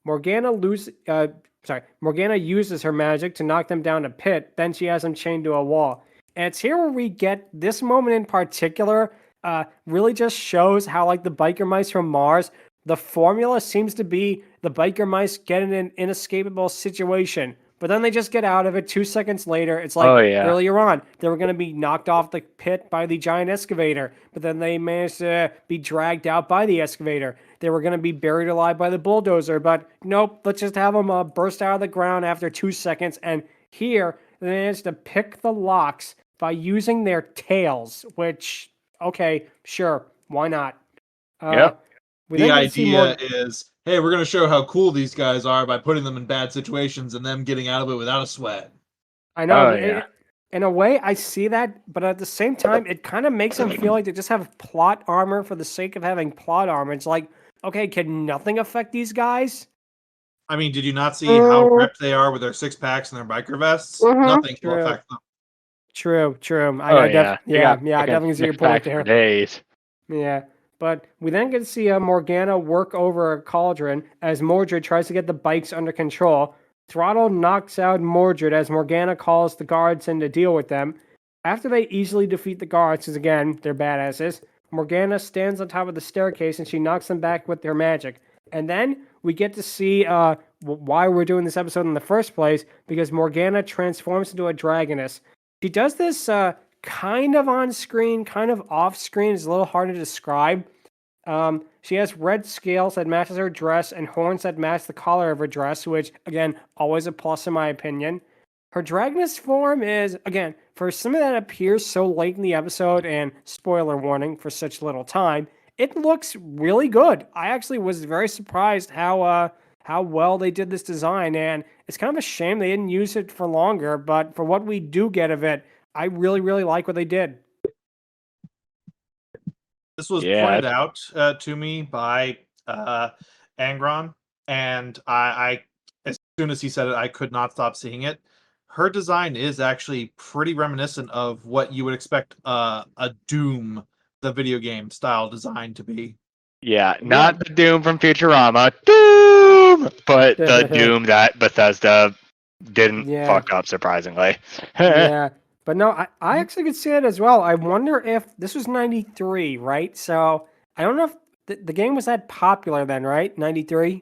Morgana uses her magic to knock them down a pit, then she has them chained to a wall. And it's here where we get this moment in particular, really just shows how, like, the biker mice from Mars, the formula seems to be the biker mice get in an inescapable situation. But then they just get out of it 2 seconds later. It's like earlier on, they were going to be knocked off the pit by the giant excavator, but then they managed to be dragged out by the excavator. They were going to be buried alive by the bulldozer, but nope, let's just have them burst out of the ground after 2 seconds. And here, they managed to pick the locks by using their tails, which, okay, sure, why not? The idea is, hey, we're going to show how cool these guys are by putting them in bad situations and them getting out of it without a sweat. I know. In a way, I see that, but at the same time, it kind of makes them feel like they just have plot armor for the sake of having plot armor. It's like, okay, can nothing affect these guys? I mean, did you not see how ripped they are with their six-packs and their biker vests? Nothing will affect them. True. I definitely see your point there. Days. Yeah. But we then get to see Morgana work over a cauldron as Mordred tries to get the bikes under control. Throttle knocks out Mordred as Morgana calls the guards in to deal with them. After they easily defeat the guards, because again, they're badasses, Morgana stands on top of the staircase and she knocks them back with her magic. And then we get to see why we're doing this episode in the first place, because Morgana transforms into a dragoness. She does this kind of on screen, kind of off screen. It's a little hard to describe. She has red scales that matches her dress and horns that match the collar of her dress, which, again, always a plus in my opinion. Her dragoness form is, again, for something that appears so late in the episode, and spoiler warning for such little time, it looks really good. I actually was very surprised how well they did this design, and it's kind of a shame they didn't use it for longer, but for what we do get of it, I really, really like what they did. This was pointed out to me by Angron, and I, as soon as he said it, I could not stop seeing it. Her design is actually pretty reminiscent of what you would expect a Doom, the video game style design to be. Yeah, not the Doom from Futurama, Doom, but the Doom that Bethesda didn't fuck up, surprisingly. Yeah, but no, I actually could see it as well. I wonder if this was 93, right? So I don't know if the game was that popular then, right? 93?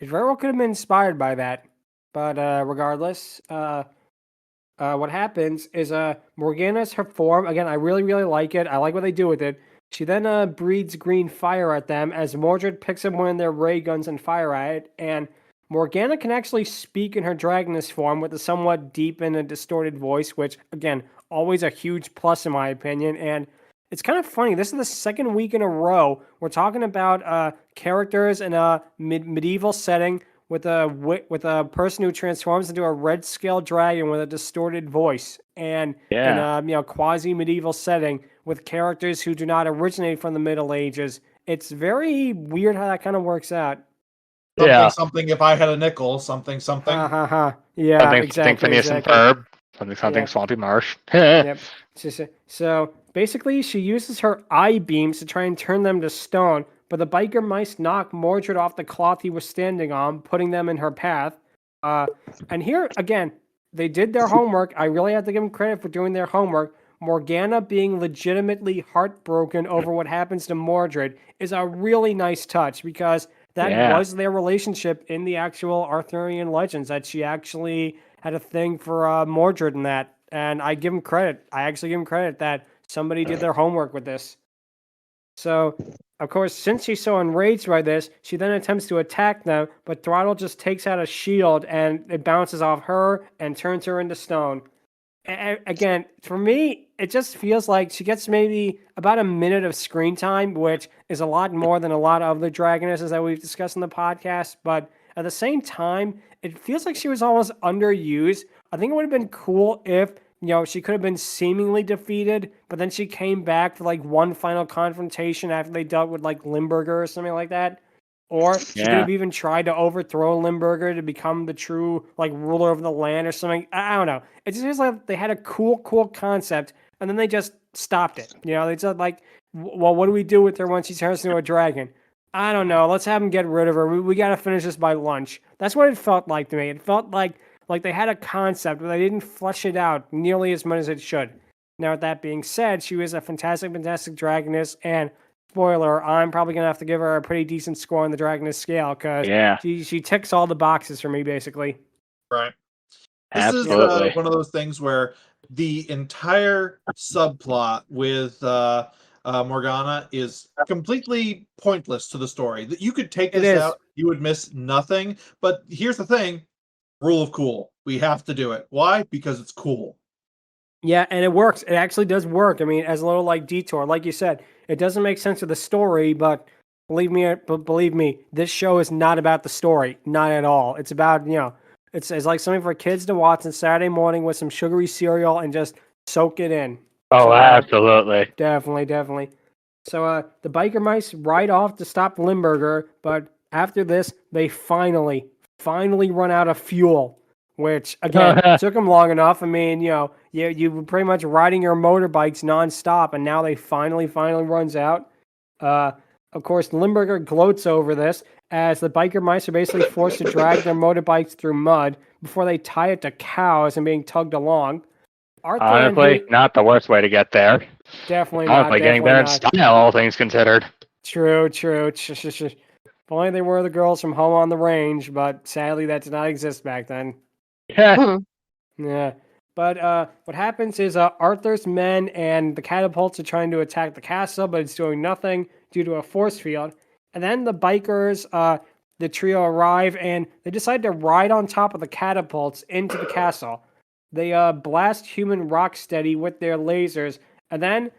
It very well could have been inspired by that. But regardless, what happens is Morgana's her form. Again, I really, really like it. I like what they do with it. She then breathes green fire at them as Mordred picks up one of their ray guns and fire at it. And Morgana can actually speak in her dragoness form with a somewhat deep and a distorted voice, which, again, always a huge plus in my opinion. And it's kind of funny. This is the second week in a row we're talking about characters in a medieval setting with a person who transforms into a red scale dragon with a distorted voice, and in a quasi medieval setting with characters who do not originate from the Middle Ages. It's very weird how that kind of works out. Something. If I had a nickel, something. Yeah, something, exactly. Phineas and Ferb. Something. Swampy Marsh. Yep. So basically, she uses her eye beams to try and turn them to stone. But the biker mice knock Mordred off the cloth he was standing on, putting them in her path. And here, again, they did their homework. I really have to give them credit for doing their homework. Morgana being legitimately heartbroken over what happens to Mordred is a really nice touch, because that was their relationship in the actual Arthurian legends, that she actually had a thing for Mordred and that. And I give them credit. I actually give them credit that somebody did their homework with this. So, of course, since she's so enraged by this, she then attempts to attack them, but Throttle just takes out a shield and it bounces off her and turns her into stone. Again, for me, it just feels like she gets maybe about a minute of screen time, which is a lot more than a lot of the Dragonesses that we've discussed in the podcast. But at the same time, it feels like she was almost underused. I think it would have been cool if, she could have been seemingly defeated, but then she came back for like one final confrontation after they dealt with like Limburger or something like that. Or she could have even tried to overthrow Limburger to become the true like ruler of the land or something. I don't know. It just feels like they had a cool concept, and then they just stopped it. They said like, well, what do we do with her once she turns into a dragon? I don't know. Let's have them get rid of her. We got to finish this by lunch. That's what it felt like to me. It felt like they had a concept, but they didn't flesh it out nearly as much as it should. Now, with that being said, she was a fantastic dragoness, and spoiler, I'm probably going to have to give her a pretty decent score on the Dragoness Scale, because she ticks all the boxes for me, basically. Right. Absolutely. This is one of those things where the entire subplot with Morgana is completely pointless to the story. That you could take this out, you would miss nothing. But here's the thing. Rule of cool. We have to do it. Why? Because it's cool. Yeah, and it works. It actually does work. I mean, as a little like detour, like you said, it doesn't make sense of the story, but believe me, this show is not about the story, not at all. It's about, it's like something for kids to watch on Saturday morning with some sugary cereal and just soak it in. Oh, absolutely. Definitely. So the biker mice ride off to stop Limburger, but after this, they finally run out of fuel, which, again, took them long enough. I mean, you were pretty much riding your motorbikes nonstop, and now they finally runs out. Of course, Limburger gloats over this as the biker mice are basically forced to drag their motorbikes through mud before they tie it to cows and being tugged along. Arthur Honestly, not the worst way to get there. Definitely Honestly, not. getting Definitely there in not. style, all things considered. True. If only they were the girls from Home on the Range, but sadly that did not exist back then. Yeah. Yeah. But what happens is Arthur's men and the catapults are trying to attack the castle, but it's doing nothing due to a force field. And then the bikers, the trio arrive, and they decide to ride on top of the catapults into the castle. They blast human Rocksteady with their lasers, and then,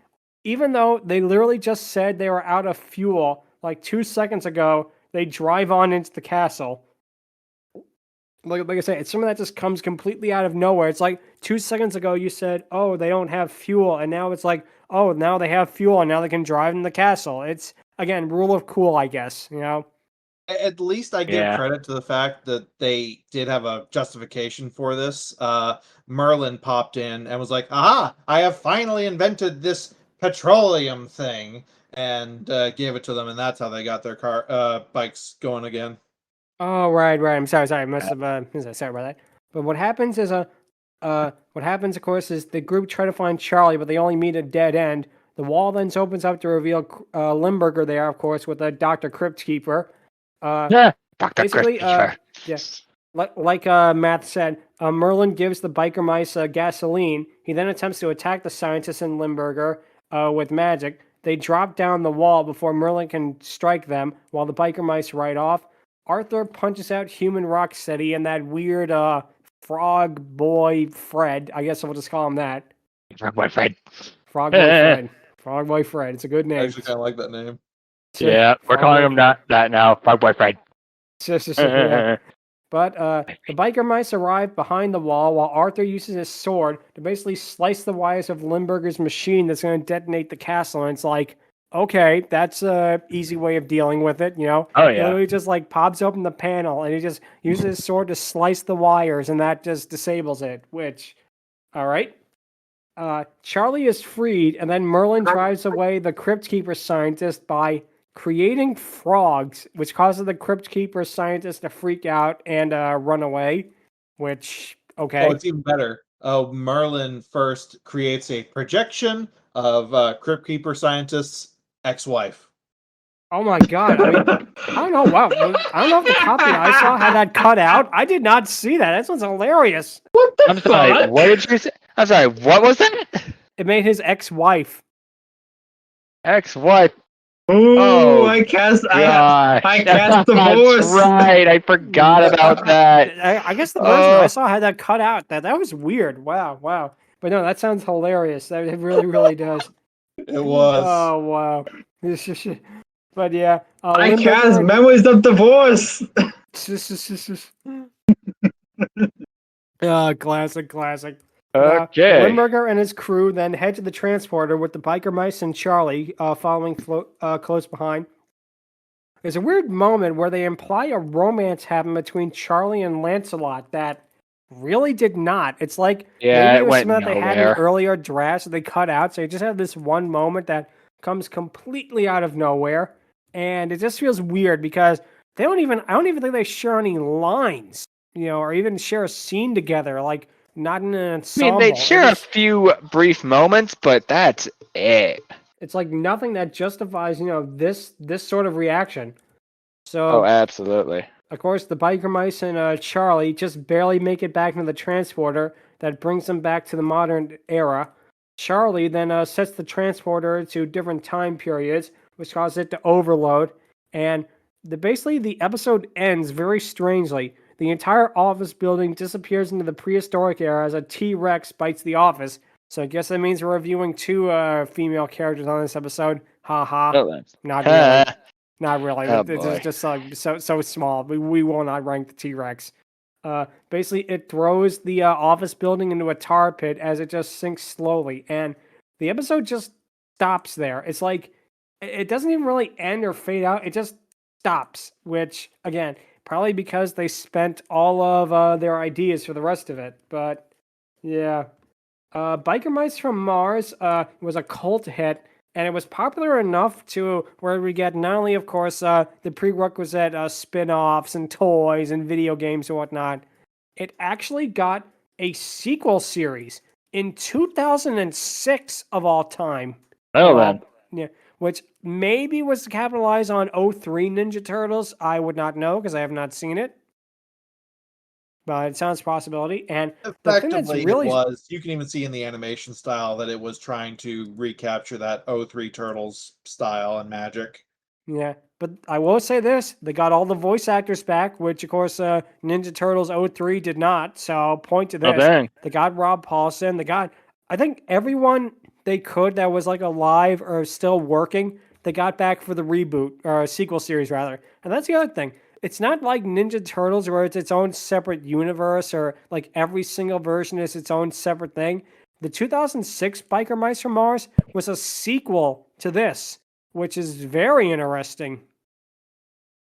even though they literally just said they were out of fuel like 2 seconds ago, they drive on into the castle. Like I said, it's something that just comes completely out of nowhere. It's like 2 seconds ago you said, oh, they don't have fuel, and now it's like, oh, now they have fuel, and now they can drive in the castle. It's, again, rule of cool, I guess, you know? At least I give credit to the fact that they did have a justification for this. Merlin popped in and was like, aha, I have finally invented this petroleum thing, and gave it to them, and that's how they got their bikes going again. Oh, right. I'm sorry. I must have, sorry about that. But what happens is, of course, is the group try to find Charlie, but they only meet a dead end. The wall then opens up to reveal Limburger there, of course, with a Dr. Cryptkeeper. Dr. Basically, Cryptkeeper. Yes. Like Matt said, Merlin gives the biker mice gasoline. He then attempts to attack the scientists in Limburger with magic. They drop down the wall before Merlin can strike them, while the biker mice ride off. Arthur punches out human Rocksteady and that weird frog boy Fred. I guess we'll just call him that. Frogboy Fred. Frogboy Fred. Frogboy Fred. It's a good name. I actually kind of like that name. Yeah, we're calling him that now. Frogboy Fred. Yeah. But the biker mice arrive behind the wall while Arthur uses his sword to basically slice the wires of Limburger's machine that's going to detonate the castle. And it's like, okay, that's a easy way of dealing with it, you know? Oh, He yeah. literally just like pops open the panel and he just uses his sword to slice the wires and that just disables it, which, all right. Charlie is freed and then Merlin drives away the Cryptkeeper scientist by creating frogs, which causes the Cryptkeeper scientist to freak out and run away, which, okay. Oh, it's even better. Merlin first creates a projection of Cryptkeeper scientist's ex-wife. Oh my god! I mean, I don't know. Wow, I don't know if the copy I saw had that cut out. I did not see that. That sounds hilarious. What the I'm sorry, what did you say? I'm sorry, what was that? It made his ex-wife. Ex-wife. Oh, I cast divorce. That's right, I forgot about that. I guess the version I saw had that cut out. That was weird. Wow. But no, that sounds hilarious. It really does. It was. Oh wow. But yeah, I cast Memories of Divorce. Classic. Okay. Limburger and his crew then head to the transporter with the biker mice and Charlie following close behind. There's a weird moment where they imply a romance happened between Charlie and Lancelot that really did not. It's like maybe it was something that they had in earlier drafts that they cut out, so you just have this one moment that comes completely out of nowhere, and it just feels weird because I don't even think they share any lines, you know, or even share a scene together, like not in an ensemble. I mean, they share a few brief moments, but that's it. It's like nothing that justifies, you know, this sort of reaction. So, oh, absolutely. Of course, the biker mice and Charlie just barely make it back into the transporter that brings them back to the modern era. Charlie then sets the transporter to different time periods, which causes it to overload. And basically, the episode ends very strangely. The entire office building disappears into the prehistoric era as a T-Rex bites the office. So I guess that means we're reviewing two female characters on this episode. Ha ha. Not really. Not really. Oh, it's just so small. We will not rank the T-Rex. Basically, it throws the office building into a tar pit as it just sinks slowly. And the episode just stops there. It's like, it doesn't even really end or fade out. It just stops, which, again, probably because they spent all of their ideas for the rest of it. But, yeah. Biker Mice from Mars was a cult hit And it was popular enough to where we get not only, of course, the prerequisite spin-offs and toys and video games and whatnot, it actually got a sequel series in 2006 of all time. Oh, then. Yeah, which maybe was to capitalize on 03 Ninja Turtles. I would not know because I have not seen it. But it sounds a possibility. And the thing that's really it was, you can even see in the animation style that it was trying to recapture that 03 Turtles style and magic. Yeah, but I will say this, they got all the voice actors back, which of course Ninja Turtles 03 did not. So point to this. dang. They got Rob Paulson, they got I think everyone they could that was like alive or still working, they got back for the reboot or sequel series rather. And that's the other thing. It's not like Ninja Turtles where it's its own separate universe or like every single version is its own separate thing. The 2006 Biker Mice from Mars was a sequel to this, which is very interesting.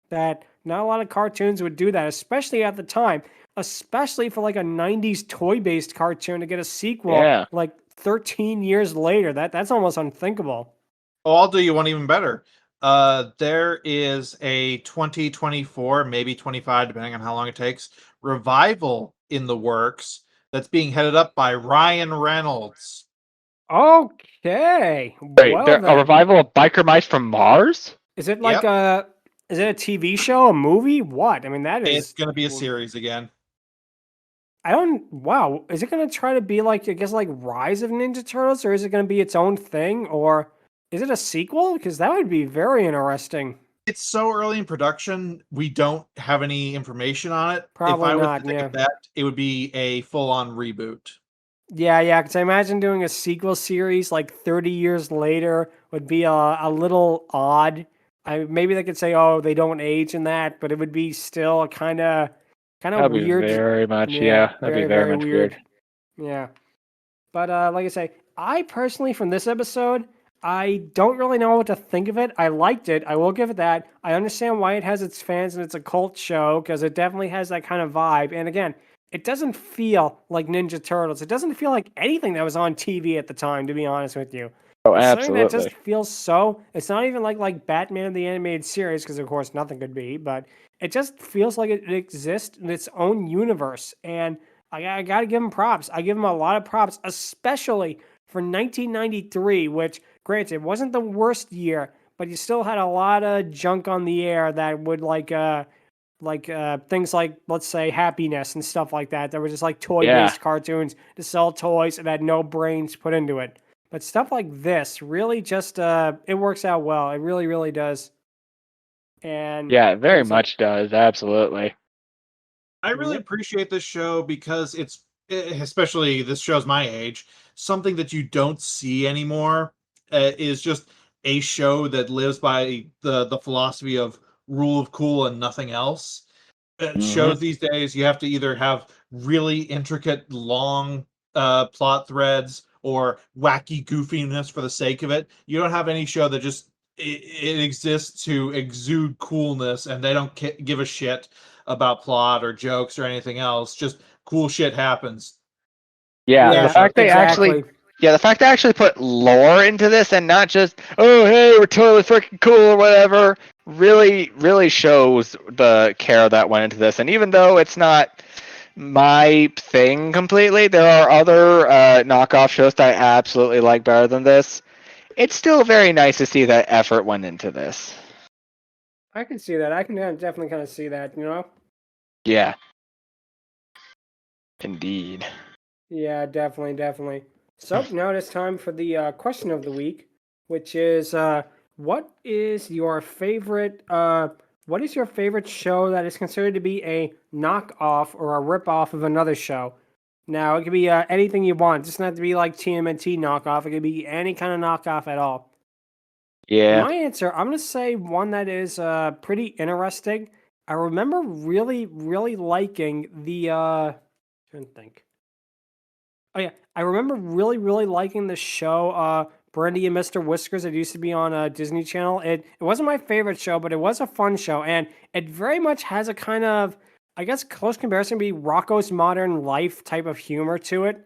That not a lot of cartoons would do that, especially at the time, especially for like a 90s toy-based cartoon to get a sequel like 13 years later. That's almost unthinkable. Oh, I'll do you one even better. There is a 2024, maybe 25, depending on how long it takes, revival in the works that's being headed up by Ryan Reynolds. Okay. Wait, a revival of Biker Mice from Mars? Is it like is it a TV show, a movie? What? I mean, It's going to be a series again. Wow. Is it going to try to be like, I guess, like Rise of Ninja Turtles, or is it going to be its own thing, or is it a sequel? Because that would be very interesting. It's so early in production, we don't have any information on it. Probably if I not, was to think that, it would be a full-on reboot. Yeah, because I imagine doing a sequel series like 30 years later would be a little odd. Maybe they could say, oh, they don't age in that, but it would be still kind of That'd weird. Be very much, that'd be very much weird. Yeah. But like I say, I personally, from this episode, I don't really know what to think of it. I liked it. I will give it that. I understand why it has its fans and it's a cult show because it definitely has that kind of vibe. And again, it doesn't feel like Ninja Turtles. It doesn't feel like anything that was on TV at the time, to be honest with you. Oh, it's absolutely. Something that just feels so... It's not even like Batman the Animated Series, because of course nothing could be, but it just feels like it exists in its own universe. And I got to give them props. I give them a lot of props, especially for 1993, which, granted, wasn't the worst year, but you still had a lot of junk on the air that would things like, let's say, Happiness and stuff like that. That were just like toy-based cartoons to sell toys and had no brains put into it. But stuff like this really just, it works out well. It really, really does. And yeah, it very much does. Absolutely. I really appreciate this show because it's, especially this show's my age, something that you don't see anymore is just a show that lives by the philosophy of rule of cool and nothing else. Shows these days, you have to either have really intricate, long plot threads or wacky goofiness for the sake of it. You don't have any show that just it exists to exude coolness, and they don't give a shit about plot or jokes or anything else. Just cool shit happens. Yeah, the fact they actually put lore into this and not just, oh, hey, we're totally freaking cool or whatever, really shows the care that went into this. And even though it's not my thing completely, there are other knockoff shows that I absolutely like better than this. It's still very nice to see that effort went into this. I can see that. I can definitely kind of see that, you know? Yeah. Indeed. Yeah, definitely. So now it's time for the question of the week, which is, what is your favorite show that is considered to be a knockoff or a ripoff of another show? Now, it could be anything you want. It doesn't have to be like TMNT knockoff. It could be any kind of knockoff at all. Yeah. My answer, I'm going to say one that is pretty interesting. I remember really, really liking the... trying to think. Oh, yeah. I remember really, really liking the show Brandy and Mr. Whiskers. It used to be on Disney Channel. It wasn't my favorite show, but it was a fun show. And it very much has a kind of, I guess, close comparison would be Rocko's Modern Life type of humor to it.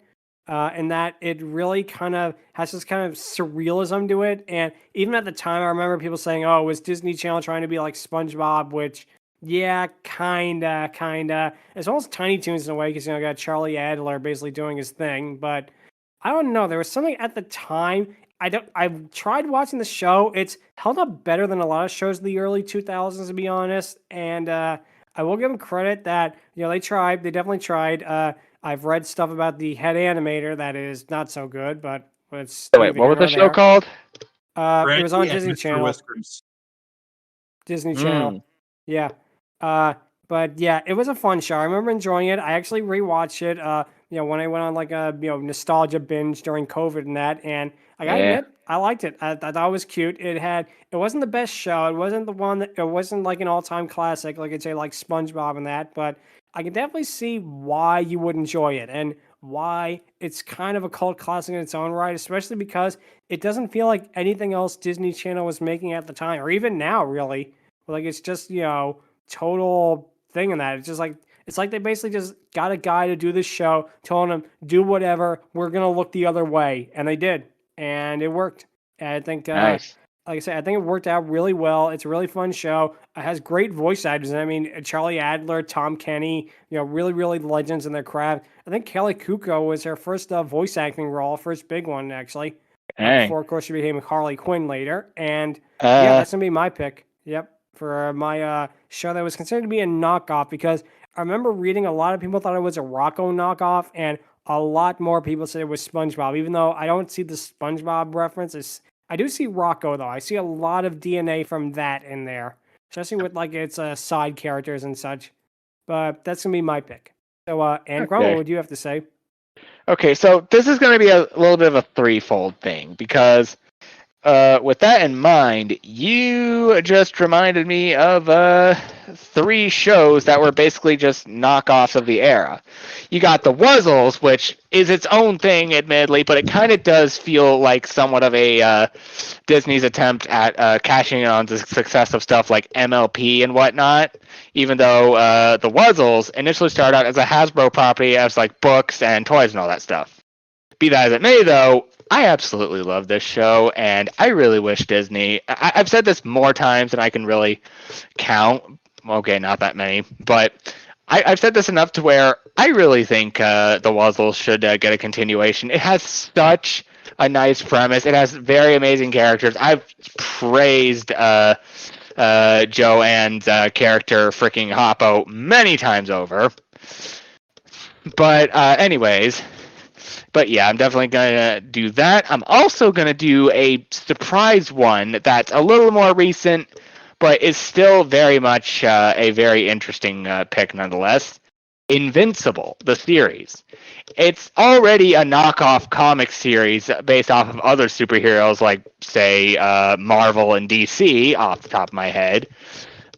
in that it really kind of has this kind of surrealism to it. And even at the time, I remember people saying, "Oh, was Disney Channel trying to be like SpongeBob?" Which, yeah, kinda. It's almost Tiny Toons in a way because you got Charlie Adler basically doing his thing. But I don't know. There was something at the time. I've tried watching the show. It's held up better than a lot of shows in the early 2000s, to be honest. And I will give them credit that they tried. They definitely tried. I've read stuff about the head animator that is not so good, but it's wait. What was the show called? It was on Disney Mr. Channel. Whiskers. Disney Channel. Yeah. But yeah, it was a fun show. I remember enjoying it. I actually rewatched it. When I went on like a nostalgia binge during COVID and that, and I gotta admit, I liked it. I thought it was cute. It wasn't the best show. It wasn't the one that it wasn't like an all-time classic, like I'd say like SpongeBob and that, but I can definitely see why you would enjoy it and why it's kind of a cult classic in its own right, especially because it doesn't feel like anything else Disney Channel was making at the time, or even now, really. Like it's just total thing in that. It's like they basically just got a guy to do this show, telling him do whatever. We're gonna look the other way, and they did, and it worked. And I think, Nice. like I said, I think it worked out really well. It's a really fun show. It has great voice actors. I mean, Charlie Adler, Tom Kenny, really legends in their craft. I think Kelly Kuko was her first voice acting role, first big one actually. Before, of course, she became Harley Quinn later. And yeah, that's gonna be my pick. Yep, for my show that was considered to be a knockoff, because I remember reading a lot of people thought it was a Rocco knockoff, and a lot more people said it was SpongeBob, even though I don't see the SpongeBob references. I do see Rocco, though. I see a lot of DNA from that in there, especially with like its side characters and such. But that's going to be my pick. So, Angron, what would you have to say? Okay, so this is going to be a little bit of a threefold thing, because with that in mind, you just reminded me of 3 shows that were basically just knockoffs of the era. You got the Wuzzles, which is its own thing, admittedly, but it kind of does feel like somewhat of a Disney's attempt at cashing in on the success of stuff like MLP and whatnot, even though the Wuzzles initially started out as a Hasbro property, as like books and toys and all that stuff. Be that as it may, though, I absolutely love this show, and I really wish Disney... I've said this more times than I can really count. Okay, not that many, but I've said this enough to where I really think the Wuzzles should get a continuation. It has such a nice premise. It has very amazing characters. I've praised Joanne's character, freaking Hoppo, many times over. But anyways... But yeah, I'm definitely going to do that. I'm also going to do a surprise one that's a little more recent, but is still very much a very interesting pick nonetheless. Invincible, the series. It's already a knockoff comic series based off of other superheroes like, say, Marvel and DC, off the top of my head.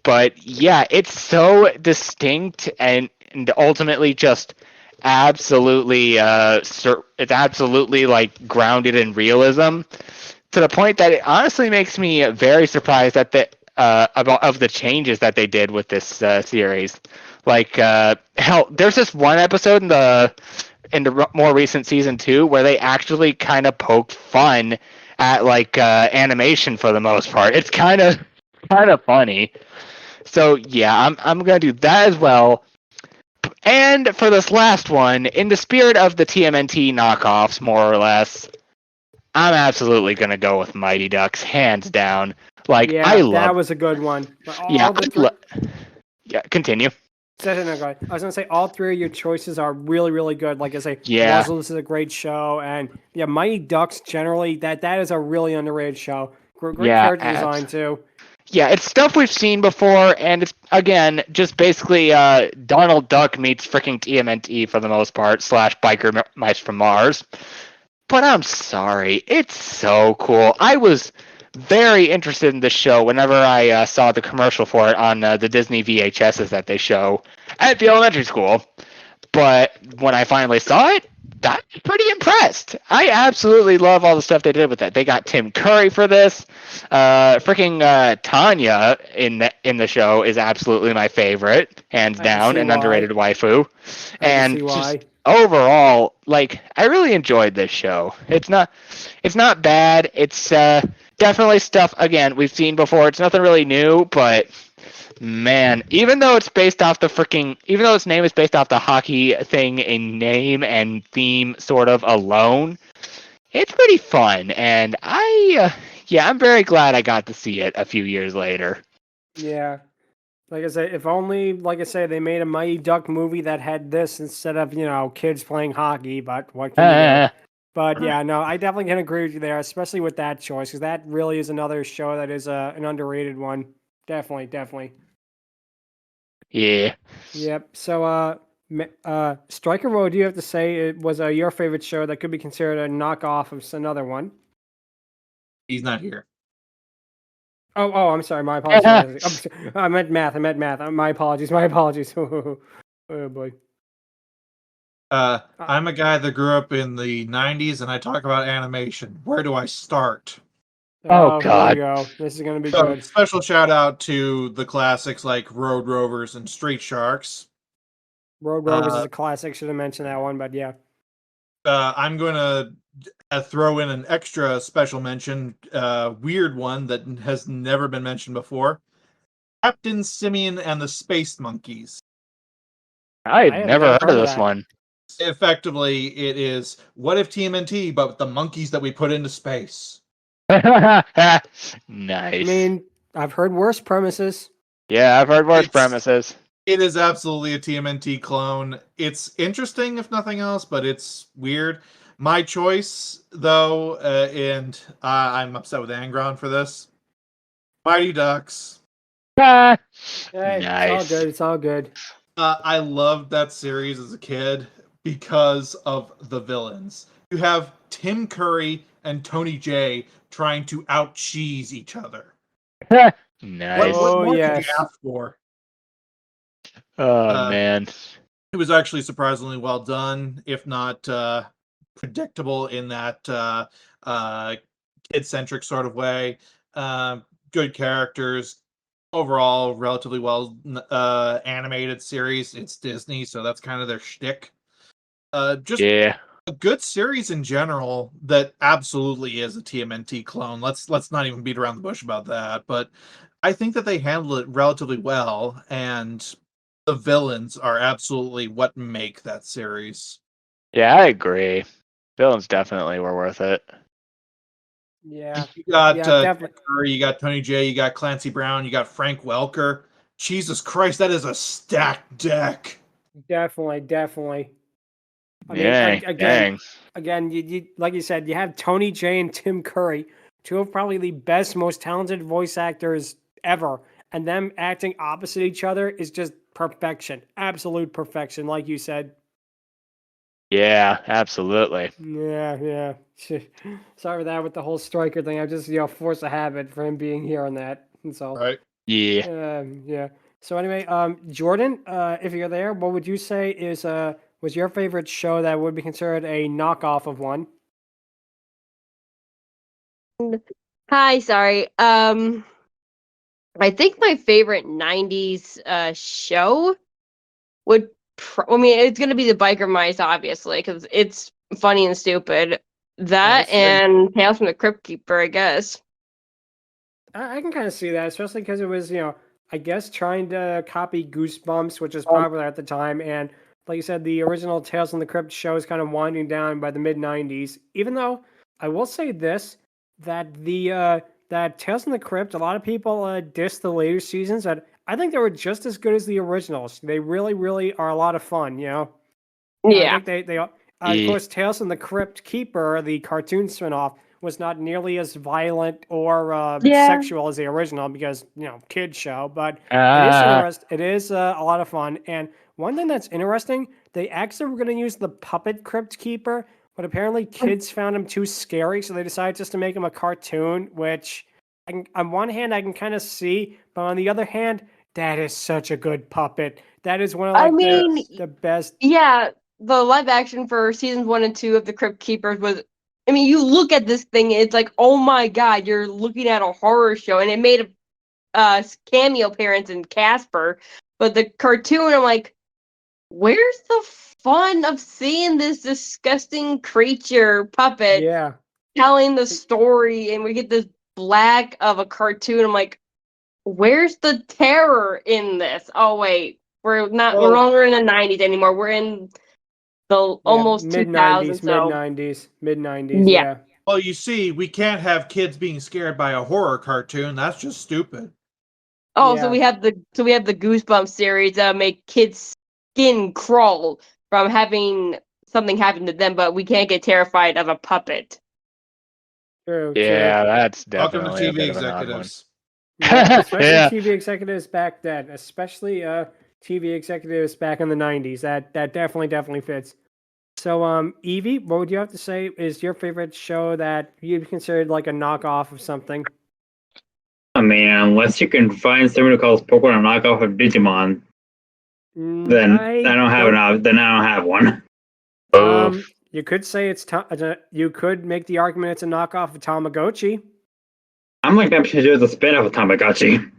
But yeah, it's so distinct and ultimately just... absolutely it's absolutely like grounded in realism, to the point that it honestly makes me very surprised at the of the changes that they did with this series. Like hell, there's this one episode in the more recent season 2 where they actually kind of poked fun at like animation for the most part. It's kind of funny. So yeah, I'm gonna do that as well. And for this last one, in the spirit of the TMNT knockoffs, more or less, I'm absolutely going to go with Mighty Ducks, hands down. Like, yeah, I love... that was a good one. Yeah, continue. I was going to say, all 3 of your choices are really, really good. Like I say, yeah. Wuzzles is a great show. And yeah, Mighty Ducks, generally, that is a really underrated show. Great character design, too. Yeah, it's stuff we've seen before, and it's, again, just basically Donald Duck meets freaking TMNT for the most part, / Biker Mice from Mars. But I'm sorry, it's so cool. I was very interested in this show whenever I saw the commercial for it on the Disney VHSs that they show at the elementary school. But when I finally saw it, I'm pretty impressed. I absolutely love all the stuff they did with it. They got Tim Curry for this. Freaking Tanya in the show is absolutely my favorite, hands down, an underrated waifu. And overall, like, I really enjoyed this show. It's not bad. It's definitely stuff again we've seen before. It's nothing really new, but man, even though its name is based off the hockey thing in name and theme sort of alone, it's pretty fun, and I'm very glad I got to see it a few years later. Yeah. Like I say, if only, like I say, they made a Mighty Duck movie that had this instead of, kids playing hockey, but what can you do? But yeah, no, I definitely can agree with you there, especially with that choice, because that really is another show that is an underrated one. Definitely. Yeah. Yep. So, Striker, what do you have to say? It was your favorite show that could be considered a knockoff of another one? He's not here. Oh, I'm sorry. My apologies. I meant math. My apologies. Oh boy. I'm a guy that grew up in the 90s, and I talk about animation. Where do I start? Oh God. Here we go. This is going to be good. Special shout out to the classics like Road Rovers and Street Sharks. Road Rovers is a classic. Should have mentioned that one, but yeah. I'm going to throw in an extra special mention, weird one that has never been mentioned before. Captain Simeon and the Space Monkeys. I've never heard of this one. Effectively, it is What If TMNT, but with the monkeys that we put into space. Nice. I mean, I've heard worse premises. Yeah, I've heard worse premises. It is absolutely a TMNT clone. It's interesting, if nothing else, but it's weird. My choice, though, and I'm upset with Angron for this, Mighty Ducks. Nice. It's all good. I loved that series as a kid because of the villains. You have Tim Curry and Tony Jay trying to out-cheese each other. Nice. What more could you ask for? Oh, man. It was actually surprisingly well done, if not predictable in that kid-centric sort of way. Good characters. Overall, relatively well animated series. It's Disney, so that's kind of their shtick. Just a good series in general that absolutely is a TMNT clone. Let's not even beat around the bush about that. But I think that they handled it relatively well, and the villains are absolutely what make that series. Yeah, I agree. Villains definitely were worth it. Yeah. You got Curry, you got Tony Jay, you got Clancy Brown, you got Frank Welker. Jesus Christ, that is a stacked deck. Definitely. I mean, again, you like you said, you have Tony Jay and Tim Curry, two of probably the best, most talented voice actors ever, and them acting opposite each other is just perfection, absolute perfection, like you said. Yeah, absolutely. Yeah. Sorry for that with the whole Striker thing. I just force a habit for him being here on that. That's all. Right. Yeah. Yeah. So anyway, Jordan, if you're there, what would you say was your favorite show that would be considered a knockoff of one? Hi, sorry. I think my favorite 90s show would it's going to be the Biker Mice, obviously, because it's funny and stupid. That and Tales from the Cryptkeeper, I guess. I can kind of see that, especially because it was, I guess trying to copy Goosebumps, which was popular at the time, and like you said, the original Tales from the Crypt show is kind of winding down by the mid-90s. Even though I will say this, that that Tales from the Crypt, a lot of people diss the later seasons, but I think they were just as good as the originals. They really, really are a lot of fun, Yeah. I think they of course, Tales from the Cryptkeeper, the cartoon spinoff, was not nearly as violent or sexual as the original because, kids show, but it is a lot of fun. And one thing that's interesting, they actually were going to use the puppet Cryptkeeper, but apparently kids found him too scary, so they decided just to make him a cartoon, which on one hand I can kind of see, but on the other hand, that is such a good puppet. That is one of the best. Yeah, the live action for seasons 1 and 2 of the Crypt Keepers was. I mean, you look at this thing, it's like, oh my god, you're looking at a horror show, and it made a cameo appearance in Casper. But the cartoon, I'm like, where's the fun of seeing this disgusting creature puppet telling the story, and we get this black of a cartoon? I'm like, where's the terror in this? Oh wait, we're no longer in the 90s anymore. We're in the almost 2000s. Mid 90s. Yeah. Well, you see, we can't have kids being scared by a horror cartoon. That's just stupid. Oh, so we have the Goosebumps series that make kids' skin crawl from having something happen to them, but we can't get terrified of a puppet. True. That's definitely welcome to TV executives. Especially TV executives back then, especially TV executives back in the 90s. That definitely fits. So, Evie, what would you have to say is your favorite show that you'd considered like a knockoff of something? I mean, unless you can find someone who calls Pokemon a knockoff of Digimon, then I don't have one. You could say you could make the argument it's a knockoff of Tamagotchi. I'm like that because it's a spin-off of Tamagotchi.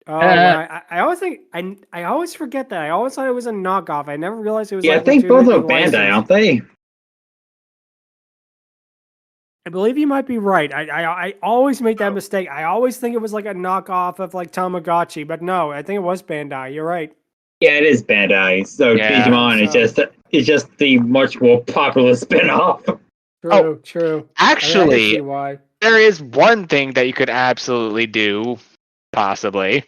Oh, I always think I always forget that. I always thought it was a knockoff. I never realized it was. I think both are Bandai, aren't they? I believe you might be right. I always make that mistake. I always think it was like a knockoff of like Tamagotchi, but no, I think it was Bandai. You're right. Yeah, it is Bandai. So Digimon is just the much more popular spin-off. True. Actually, there is one thing that you could absolutely do, possibly.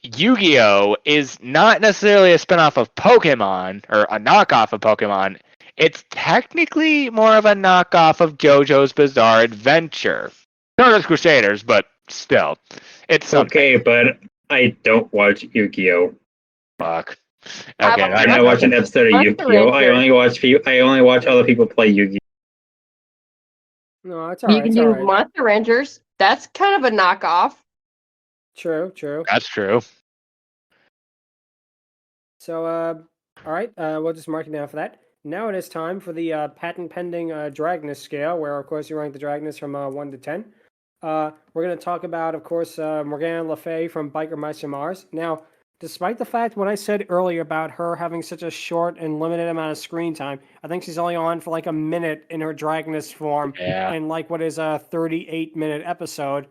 Yu-Gi-Oh! Is not necessarily a spin-off of Pokemon, or a knockoff of Pokemon. It's technically more of a knockoff of JoJo's Bizarre Adventure. Not as Crusaders, but still. It's something. Okay, but I don't watch Yu-Gi-Oh! Fuck. Okay, I watch an episode of Yu-Gi-Oh! I only watch other people play Yu-Gi-Oh! No, that's alright. You can do Monster Rangers. That's kind of a knockoff. True. That's true. So, all right, we'll just mark it down for that. Now it is time for the patent-pending Dragoness Scale, where, of course, you rank the Dragoness from 1 to 10. We're going to talk about, of course, Morgana Le Fay from Biker Mice from Mars. Now, despite the fact what I said earlier about her having such a short and limited amount of screen time, I think she's only on for like a minute in her Dragoness form, and like what is a 38-minute episode.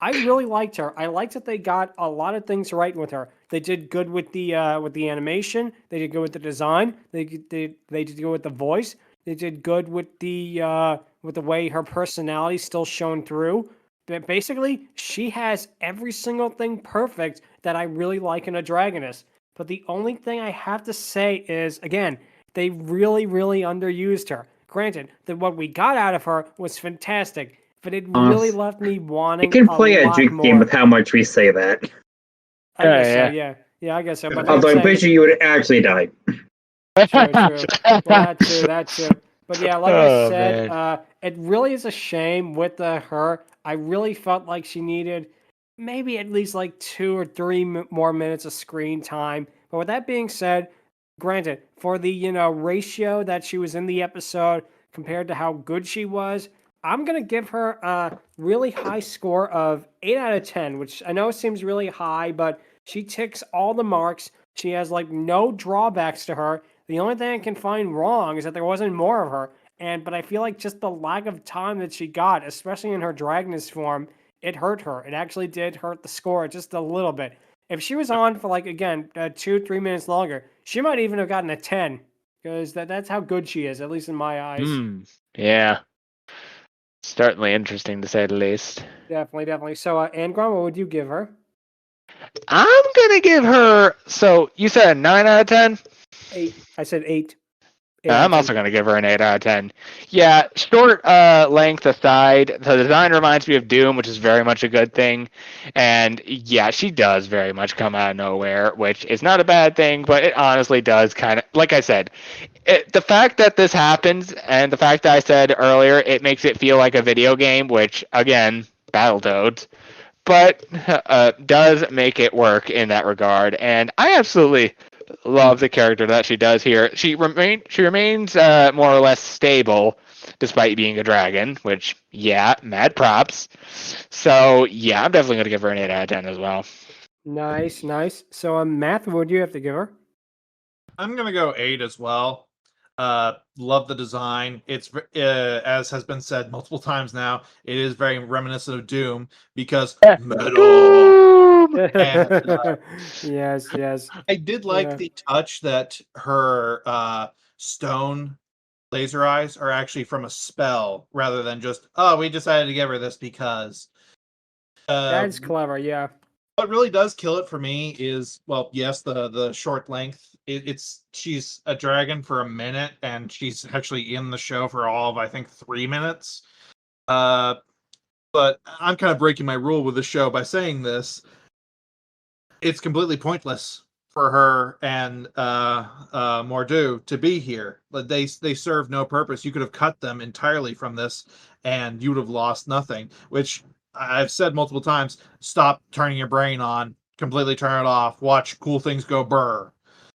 I really liked her. I liked that they got a lot of things right with her. They did good with the animation. They did good with the design. They did good with the voice. They did good with the way her personality still shone through. But basically, she has every single thing perfect that I really like in a Dragoness. But the only thing I have to say is, again, they really, really underused her. Granted, that what we got out of her was fantastic, but it really left me wanting. You can play a drink game with how much we say that. I guess so, yeah. Yeah, I guess so. But although I'm pretty sure you would actually die. True. Well, that's true. But yeah, like I said, it really is a shame with her. I really felt like she needed maybe at least like 2 or 3 more minutes of screen time. But with that being said, granted, for the ratio that she was in the episode compared to how good she was, I'm going to give her a really high score of 8 out of 10, which I know seems really high, but she ticks all the marks. She has like no drawbacks to her. The only thing I can find wrong is that there wasn't more of her. But I feel like just the lack of time that she got, especially in her Dragoness form, it hurt her. It actually did hurt the score just a little bit. If she was on for 2-3 minutes longer, she might even have gotten a 10, because that's how good she is, at least in my eyes. Yeah. Certainly interesting, to say the least. Definitely. So, Angron, what would you give her? I'm going to give her... So, you said a 9 out of 10? 8. I said 8. I'm also going to give her an 8 out of 10. Yeah, short length aside, the design reminds me of Doom, which is very much a good thing. And yeah, she does very much come out of nowhere, which is not a bad thing, but it honestly does kind of, like I said, the fact that this happens and the fact that I said earlier, it makes it feel like a video game, which, again, Battletoads, but does make it work in that regard. And I absolutely love the character that she does here. She remains more or less stable despite being a dragon, which, yeah, mad props. So, yeah, I'm definitely going to give her an 8 out of 10 as well. Nice, nice. So, Math, what would you have to give her? I'm gonna go 8 as well. Love the design. It's as has been said multiple times now. It is very reminiscent of Doom because metal. And Yes, yes. I did like the touch that her stone laser eyes are actually from a spell rather than just we decided to give her this because. That's clever. Yeah. What really does kill it for me is, well, yes, the short length. It's she's a dragon for a minute, and she's actually in the show for all of I think 3 minutes. But I'm kind of breaking my rule with the show by saying this. It's completely pointless for her and Mordu to be here. But they serve no purpose. You could have cut them entirely from this, and you would have lost nothing. Which I've said multiple times, stop turning your brain on, completely turn it off, watch cool things go burr.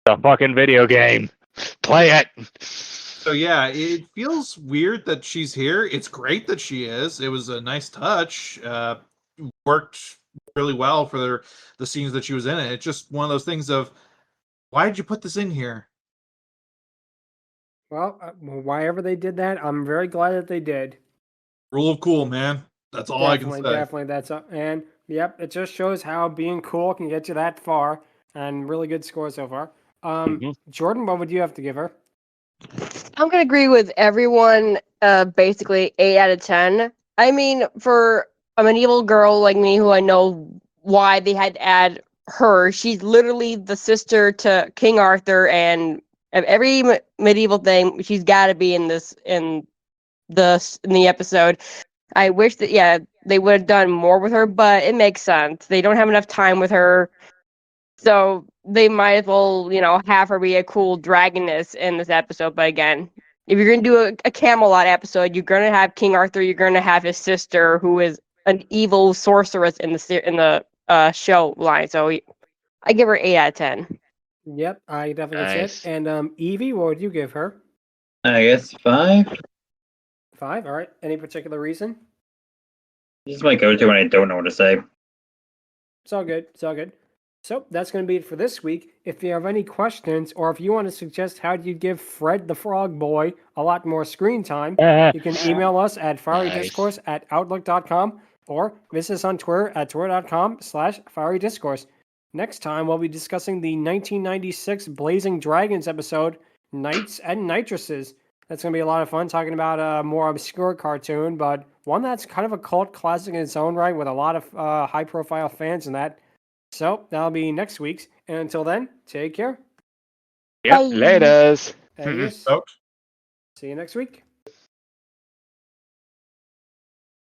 The fucking video game. Play it. So yeah, it feels weird that she's here. It's great that she is. It was a nice touch. Worked really well for the scenes that she was in it. It's just one of those things of, why did you put this in here? Well, why ever they did that, I'm very glad that they did. Rule of cool, man. That's all I can say. Definitely, and yep, it just shows how being cool can get you that far, and really good score so far. Jordan, what would you have to give her? I'm gonna agree with everyone. Basically 8 out of 10. I mean, for a medieval girl like me, who I know why they had to add her, she's literally the sister to King Arthur, and every medieval thing, she's got to be in the episode. I wish that they would have done more with her, but it makes sense. They don't have enough time with her, so they might as well, have her be a cool dragoness in this episode. But again, if you're gonna do a Camelot episode, you're gonna have King Arthur. You're gonna have his sister, who is an evil sorceress in the show line. So I give her 8 out of 10. Yep, I definitely get Nice. it. And Evie, what would you give her? I guess 5. 5. All right. Any particular reason? This is my go-to when I don't know what to say. It's all good. It's all good. So that's going to be it for this week. If you have any questions, or if you want to suggest how do you give Fred the Frog Boy a lot more screen time, you can email us at fiorydiscourse@outlook.com or visit us on Twitter at twitter.com/fiorydiscourse. Next time, we'll be discussing the 1996 Blazing Dragons episode, Knights and Nitresses. That's going to be a lot of fun, talking about a more obscure cartoon, but one that's kind of a cult classic in its own right, with a lot of high-profile fans in that. So, that'll be next week's. And until then, take care. Yep, laters. Adios. Out. See you next week.